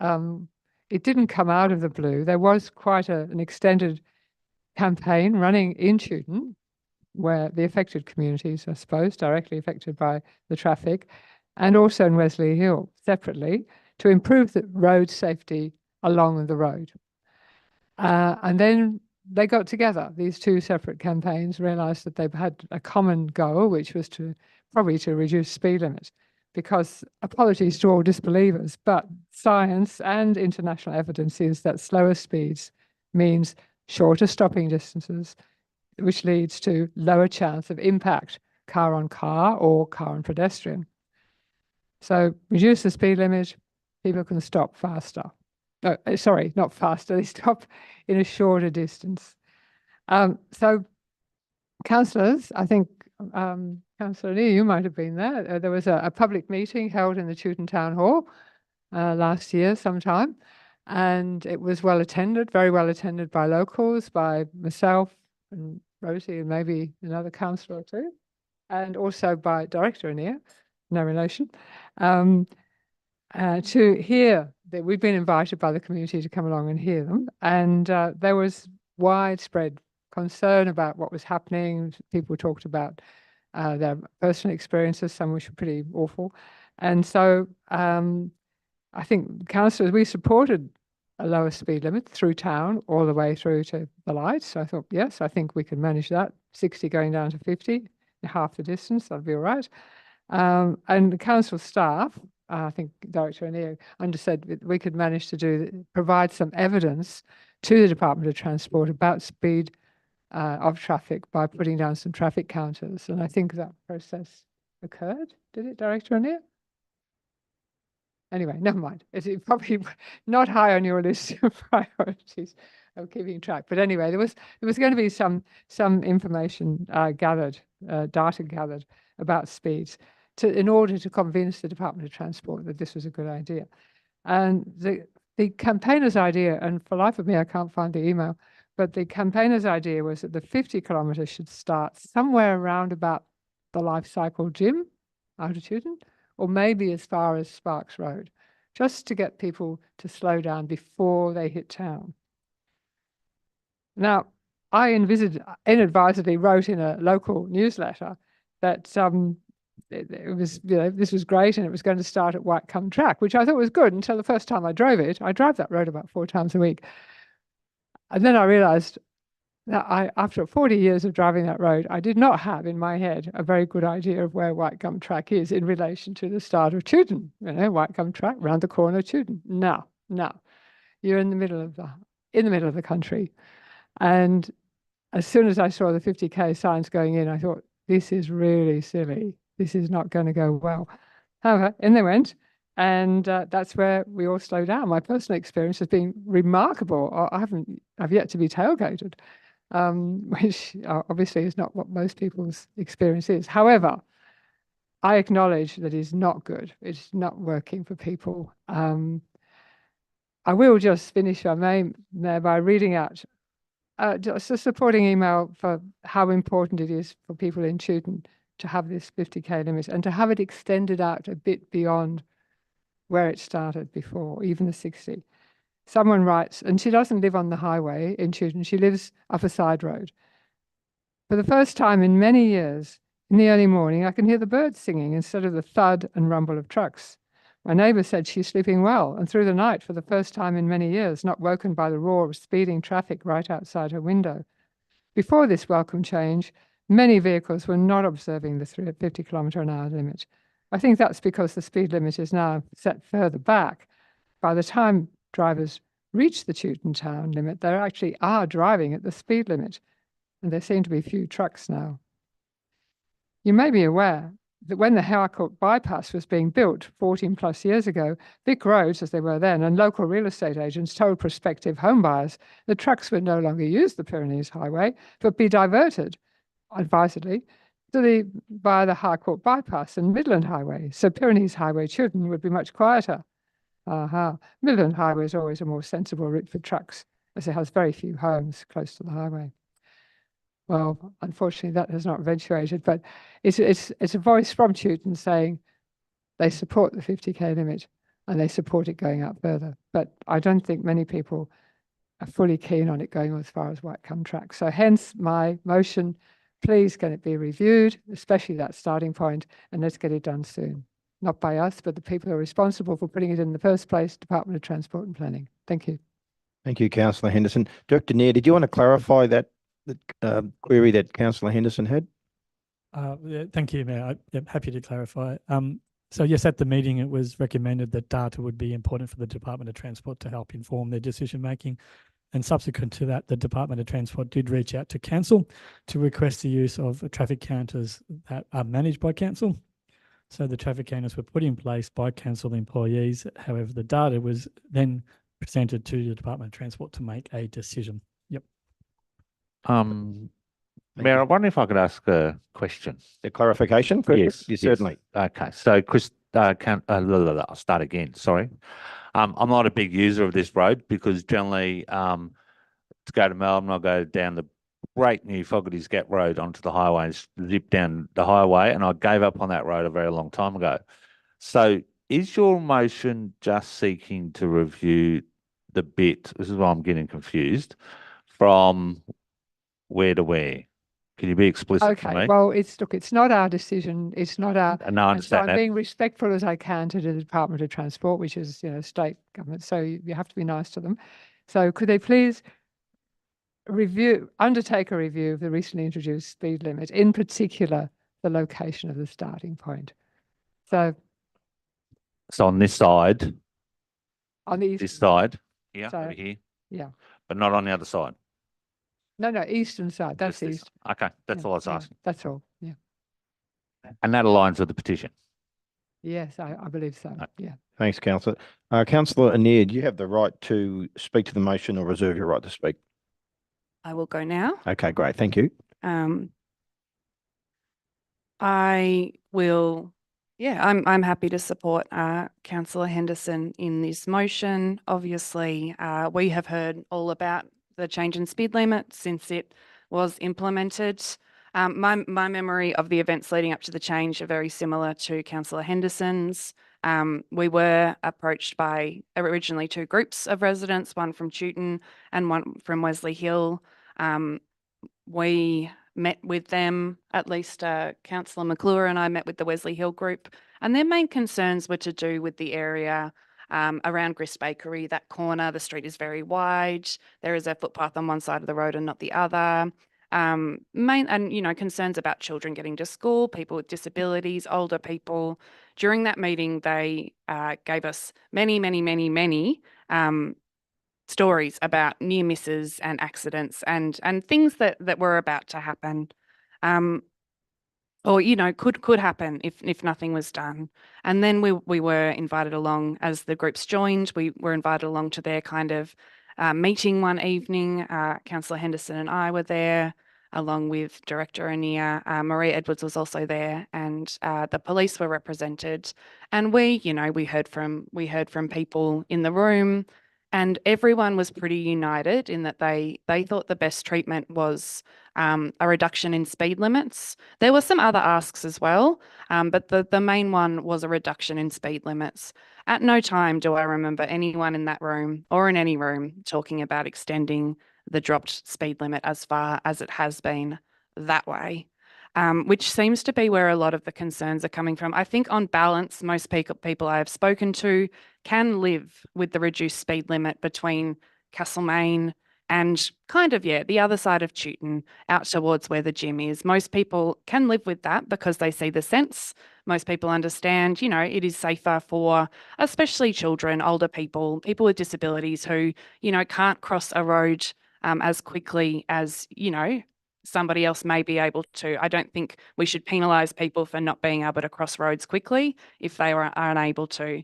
It didn't come out of the blue. There was quite an extended campaign running in Chewton, where the affected communities, I suppose, directly affected by the traffic, and also in Wesley Hill separately, to improve the road safety along the road. And then they got together, these two separate campaigns, realized that they've had a common goal, which was probably to reduce speed limits. Because, apologies to all disbelievers, but science and international evidence is that slower speeds means shorter stopping distances, which leads to lower chance of impact, car on car or car on pedestrian. So reduce the speed limit, people can stop faster. No, sorry, not faster, they stop in a shorter distance. So councillors, I think Councillor Lee, you might have been there. There was a public meeting held in the Chewton Town Hall last year sometime, and it was well attended, very well attended by locals, by myself and Rosie and maybe another councillor or two, and also by Director Anir. no relation, to hear that we've been invited by the community to come along and hear them. And there was widespread concern about what was happening. People talked about their personal experiences, some which were pretty awful. And so I think councillors, we supported a lower speed limit through town all the way through to the lights. So I thought, yes, I think we can manage that. 60 going down to 50, half the distance, that'll be all right. And the council staff, I think Director Aneo said that we could manage to provide some evidence to the Department of Transport about speed of traffic by putting down some traffic counters. And I think that process occurred. Did it, Director Aneo? Anyway, never mind. It's probably not high on your list of priorities of keeping track. But anyway, there was going to be some information gathered, data gathered about speeds in order to convince the Department of Transport that this was a good idea. And the campaigner's idea, and for life of me, I can't find the email, but the campaigner's idea was that the 50 kilometres should start somewhere around about the Life Cycle Gym, altitude, or maybe as far as Sparks Road, just to get people to slow down before they hit town. Now, I inadvertently wrote in a local newsletter that it was, this was great and it was going to start at Whitecombe Track, which I thought was good until the first time I drove it. I drive that road about 4 times a week. And then I realized that after 40 years of driving that road, I did not have in my head a very good idea of where Whitecombe Track is in relation to the start of Tewton. Whitecombe Track, round the corner, Tewton. No, you're in the middle of the country. And as soon as I saw the 50k signs going in, I thought, this is really silly. This is not going to go well. However, in they went. And that's where we all slow down. My personal experience has been remarkable. I've yet to be tailgated, which obviously is not what most people's experience is. However, I acknowledge that it's not good. It's not working for people. I will just finish our main there by reading out just a supporting email for how important it is for people in Tewton to have this 50k limit and to have it extended out a bit beyond where it started before, even the 60. Someone writes, and she doesn't live on the highway in Tewton, she lives up a side road. For the first time in many years, in the early morning, I can hear the birds singing instead of the thud and rumble of trucks. My neighbour said she's sleeping well, and through the night, for the first time in many years, not woken by the roar of speeding traffic right outside her window. Before this welcome change, many vehicles were not observing the 50 km/h limit. I think that's because the speed limit is now set further back. By the time drivers reach the Tewton town limit, they actually are driving at the speed limit, and there seem to be few trucks now. You may be aware that when the Harcourt bypass was being built 14 plus years ago, Vic Roads, as they were then, and local real estate agents told prospective homebuyers that trucks would no longer use the Pyrenees Highway, but be diverted, advisedly, via the Harcourt bypass and Midland Highway. So Pyrenees Highway Tewton would be much quieter. Midland Highway is always a more sensible route for trucks, as it has very few homes close to the highway. Well, unfortunately, that has not eventuated, but it's a voice from Tewton saying they support the 50k limit and they support it going up further. But I don't think many people are fully keen on it going as far as Whitecombe Track. So hence my motion, please can it be reviewed, especially that starting point, and let's get it done soon. Not by us, but the people who are responsible for putting it in the first place, Department of Transport and Planning. Thank you. Thank you, Councillor Henderson. Director Neer, did you want to clarify that query that Councillor Henderson had? Yeah, thank you, Mayor. I'm happy to clarify. So yes, at the meeting, it was recommended that data would be important for the Department of Transport to help inform their decision making. And subsequent to that, the Department of Transport did reach out to Council to request the use of traffic counters that are managed by Council. So the traffic counters were put in place by Council employees. However, the data was then presented to the Department of Transport to make a decision. Yep. Mayor, I wonder if I could ask a question. The clarification? Yes, yes, certainly. Okay, so Chris, I'll start again, sorry. I'm not a big user of this road because generally to go to Melbourne, I'll go down the Great new Fogarty's Gap Road onto the highway and zip down the highway, and I gave up on that road a very long time ago. So is your motion just seeking to review the bit, this is why I'm getting confused, from where to where? Can you be explicit for Okay, me? well, it's not our decision. It's not our. No, I and so understand I'm that. being respectful as I can to the Department of Transport, which is, state government. So you have to be nice to them. So could they please undertake a review of the recently introduced speed limit, in particular, the location of the starting point. So So on this side, on the this east, side, here, So- over here, yeah, but not on the other side. no, eastern side, that's Just this. east. Okay, that's Yeah, all I was yeah, asking. That's all, yeah. And that aligns with the petition. Yes, I believe so, yeah. Thanks, councillor. Councillor Anir, do you have the right to speak to the motion or reserve your right to speak? I will go now. Okay, great. Thank you. I will, I'm happy to support Councillor Henderson in this motion. Obviously, we have heard all about the change in speed limit since it was implemented. My memory of the events leading up to the change are very similar to Councillor Henderson's. We were approached by originally two groups of residents, one from Chewton and one from Wesley Hill. We met with them, at least Councillor McClure and I met with the Wesley Hill group, and their main concerns were to do with the area around Grist Bakery, that corner. The street is very wide. There is a footpath on one side of the road and not the other. Concerns about children getting to school, people with disabilities, older people. During that meeting, they gave us many stories about near misses and accidents and things that were about to happen, or could happen if nothing was done. And then we were invited along as the groups joined. We were invited along to their kind of meeting one evening. Councillor Henderson and I were there, along with Director Anir. Maria Edwards was also there, and the police were represented. And we heard from people in the room. And everyone was pretty united in that they thought the best treatment was a reduction in speed limits. There were some other asks as well, but the main one was a reduction in speed limits. At no time do I remember anyone in that room or in any room talking about extending the dropped speed limit as far as it has been that way. Which seems to be where a lot of the concerns are coming from. I think on balance, most people I have spoken to can live with the reduced speed limit between Castlemaine and the other side of Chewton out towards where the gym is. Most people can live with that because they see the sense. Most people understand, it is safer for especially children, older people, people with disabilities who, can't cross a road as quickly as, somebody else may be able to. I don't think we should penalise people for not being able to cross roads quickly if they are unable to.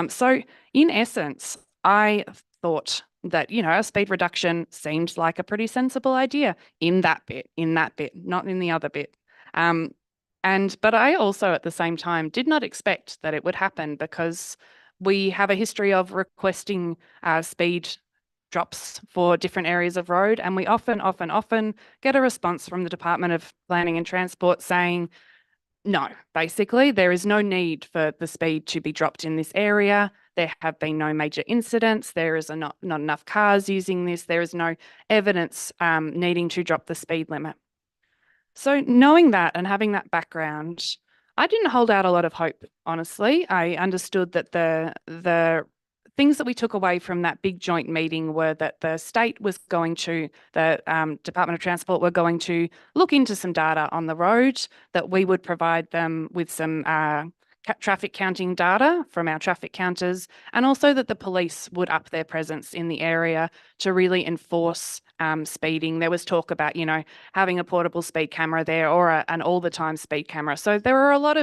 So in essence, I thought that, a speed reduction seemed like a pretty sensible idea in that bit, not in the other bit. But I also at the same time did not expect that it would happen because we have a history of requesting speed drops for different areas of road. And we often get a response from the Department of Planning and Transport saying, no, basically, there is no need for the speed to be dropped in this area. There have been no major incidents. There is not enough cars using this. There is no evidence needing to drop the speed limit. So knowing that and having that background, I didn't hold out a lot of hope, honestly. I understood that the things that we took away from that big joint meeting were that the state was going to, the Department of Transport were going to look into some data on the road, that we would provide them with some traffic counting data from our traffic counters, and also that the police would up their presence in the area to really enforce speeding. There was talk about, having a portable speed camera there or an all the time speed camera. So there are a lot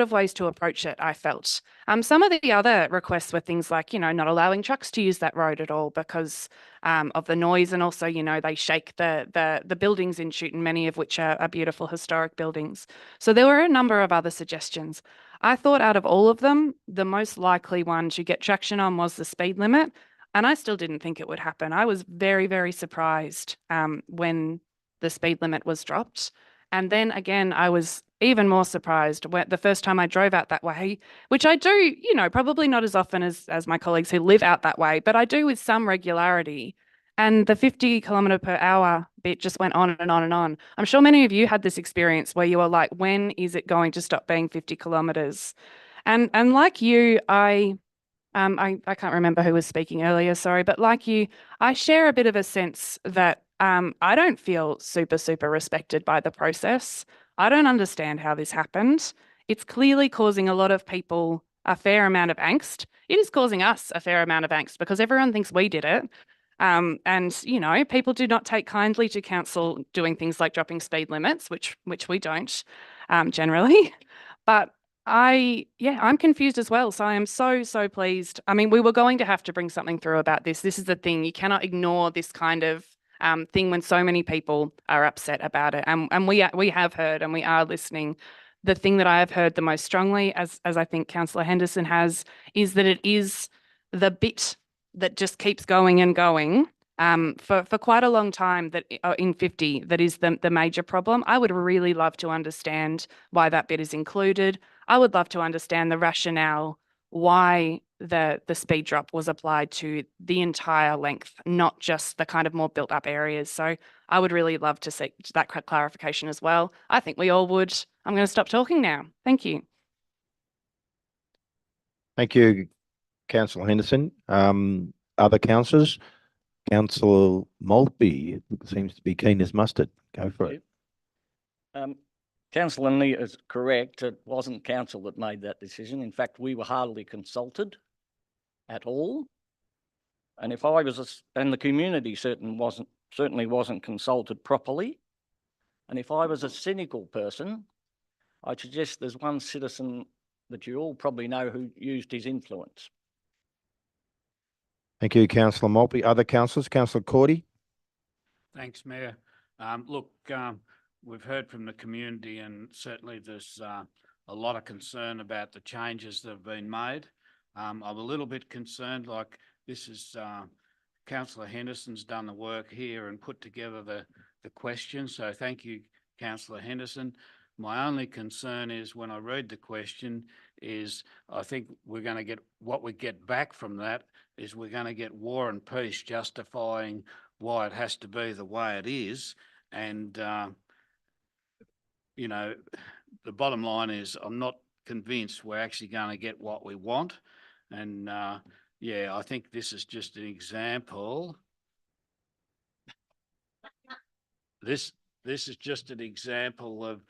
of ways to approach it, I felt. Some of the other requests were things like, not allowing trucks to use that road at all because of the noise, and also, they shake the buildings in Chewton, many of which are beautiful historic buildings. So there were a number of other suggestions. I thought out of all of them, the most likely one to get traction on was the speed limit. And I still didn't think it would happen. I was very, very surprised when the speed limit was dropped. And then again, I was even more surprised when the first time I drove out that way, which I do, you know, probably not as often as my colleagues who live out that way, but I do with some regularity. And the 50 kilometre per hour bit just went on and on and on. I'm sure many of you had this experience where you were like, when is it going to stop being 50 kilometres? And like you, I can't remember who was speaking earlier, sorry, but like you, I share a bit of a sense that I don't feel super, super respected by the process. I don't understand how this happened. It's clearly causing a lot of people a fair amount of angst. It is causing us a fair amount of angst because everyone thinks we did it. And, you know, people do not take kindly to council doing things like dropping speed limits, which we don't generally. But I'm confused as well. So I am so pleased. I mean, we were going to have to bring something through about this. This is the thing. You cannot ignore this kind of thing when so many people are upset about it. And we have heard and we are listening. The thing that I have heard the most strongly, as I think Councillor Henderson has, is that it is the bit that just keeps going and going for quite a long time that in 50, that is the major problem. I would really love to understand why that bit is included. I would love to understand the rationale why the speed drop was applied to the entire length, not just the kind of more built up areas. So I would really love to see that clarification as well. I think we all would. I'm going to stop talking now. Thank you. Thank you, Councillor Henderson. Other councillors? Councillor Maltby seems to be keen as mustard. Go for it. Councillor Nee is correct. It wasn't council that made that decision. In fact, we were hardly consulted at all. And if I was, and the community certainly wasn't consulted properly. And if I was a cynical person, I'd suggest there's one citizen that you all probably know who used his influence. Thank you, Councillor Maltby. Other councillors? Councillor Cordy? Thanks, Mayor. Look, we've heard from the community and certainly there's a lot of concern about the changes that have been made. I'm a little bit concerned, like this is Councillor Henderson's done the work here and put together the question. So thank you, Councillor Henderson. My only concern is when I read the question is I think we're going to get, what we get back from that is we're going to get War and Peace justifying why it has to be the way it is. And, you know, the bottom line is I'm not convinced we're actually going to get what we want. And yeah, I think this is just an example. This is just an example of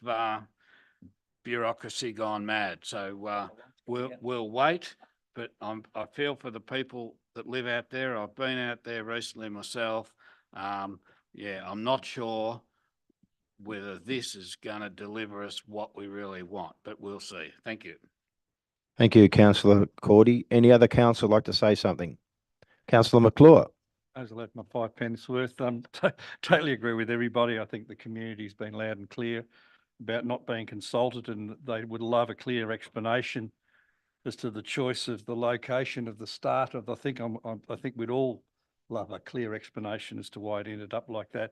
bureaucracy gone mad. So we'll wait, but I feel for the people that live out there. I've been out there recently myself. Yeah, I'm not sure whether this is going to deliver us what we really want, but we'll see. Thank you. Thank you, Councillor Cordy. Any other councillor like to say something? Councillor McClure. As I left my 5 pence worth, totally agree with everybody. I think the community's been loud and clear about not being consulted, and they would love a clear explanation as to the choice of the location of the start of. I think we'd all love a clear explanation as to why it ended up like that.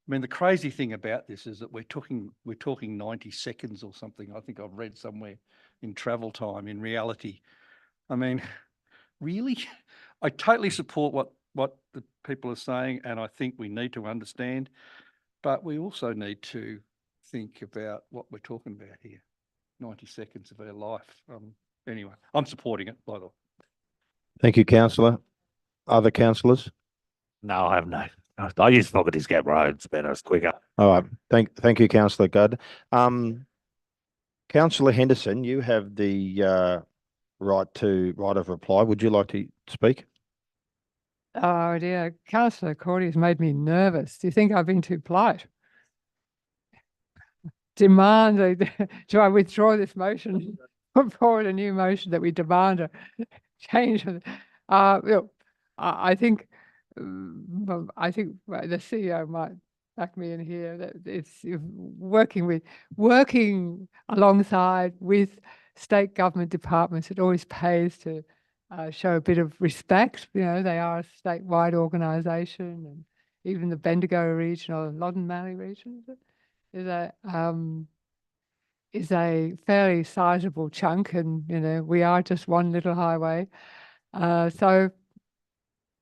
I mean, the crazy thing about this is that we're talking 90 seconds or something. I think I've read somewhere in travel time. In reality, I mean, really, I totally support what the people are saying, and I think we need to understand, but we also need to think about what we're talking about here. 90 seconds of our life. Anyway, I'm supporting it, by the way. Thank you, councillor. Other councillors? No, I have no. I use Fogarty's Gap Road. It's better. It's quicker. All right. Thank you, Councillor Gudd. Councillor Henderson, you have the right of reply. Would you like to speak? Oh dear, Councillor Cordy has made me nervous. Do you think I've been too polite? Do I withdraw this motion? Put forward a new motion that we demand a change. Look, I think the CEO might back me in here that it's working alongside with state government departments. It always pays to show a bit of respect. You know, they are a statewide organisation, and even the Bendigo region or Loddon Mallee region is a fairly sizable chunk, and you know we are just one little highway. So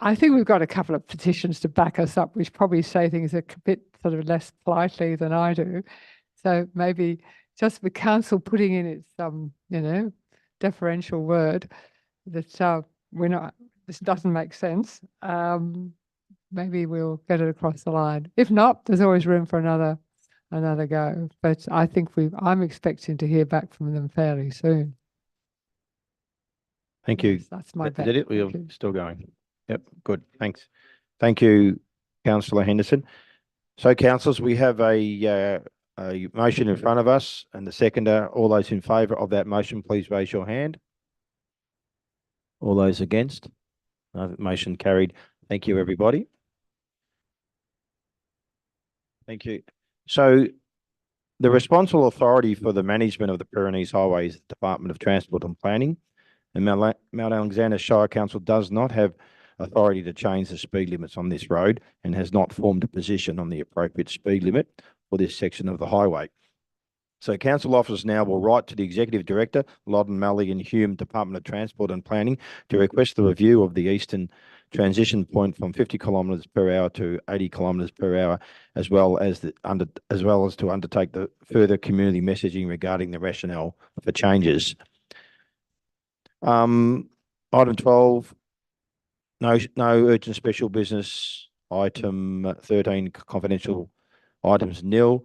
I think we've got a couple of petitions to back us up, which probably say things a bit sort of less politely than I do. So maybe just the council putting in its you know, deferential word that we're not. This doesn't make sense. Maybe we'll get it across the line. If not, there's always room for another go. But I think I'm expecting to hear back from them fairly soon. Thank you. Yes, that's my bet. Is that it? Thank We're you. still going. Yep, good. Thanks. Thank you, Councillor Henderson. So, councillors, we have a motion in front of us, and the seconder. All those in favour of that motion, please raise your hand. All those against? Motion carried. Thank you, everybody. Thank you. So, the responsible authority for the management of the Pyrenees Highway is the Department of Transport and Planning, and Mount Alexander Shire Council does not have authority to change the speed limits on this road and has not formed a position on the appropriate speed limit for this section of the highway. So council officers now will write to the Executive Director, Loddon, Mallee and Hume, Department of Transport and Planning, to request the review of the eastern transition point from 50 kilometres per hour to 80 kilometres per hour, as well as to undertake the further community messaging regarding the rationale for changes. Item 12, no urgent special business. Item 13, confidential items, nil.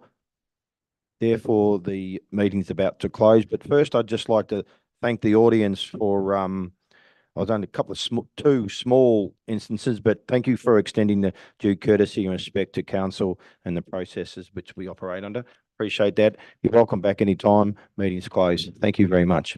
Therefore, the meeting's about to close. But first, I'd just like to thank the audience for, I've done a couple of two small instances, but thank you for extending the due courtesy and respect to council and the processes which we operate under. Appreciate that. You're welcome back anytime. Meeting's closed. Thank you very much.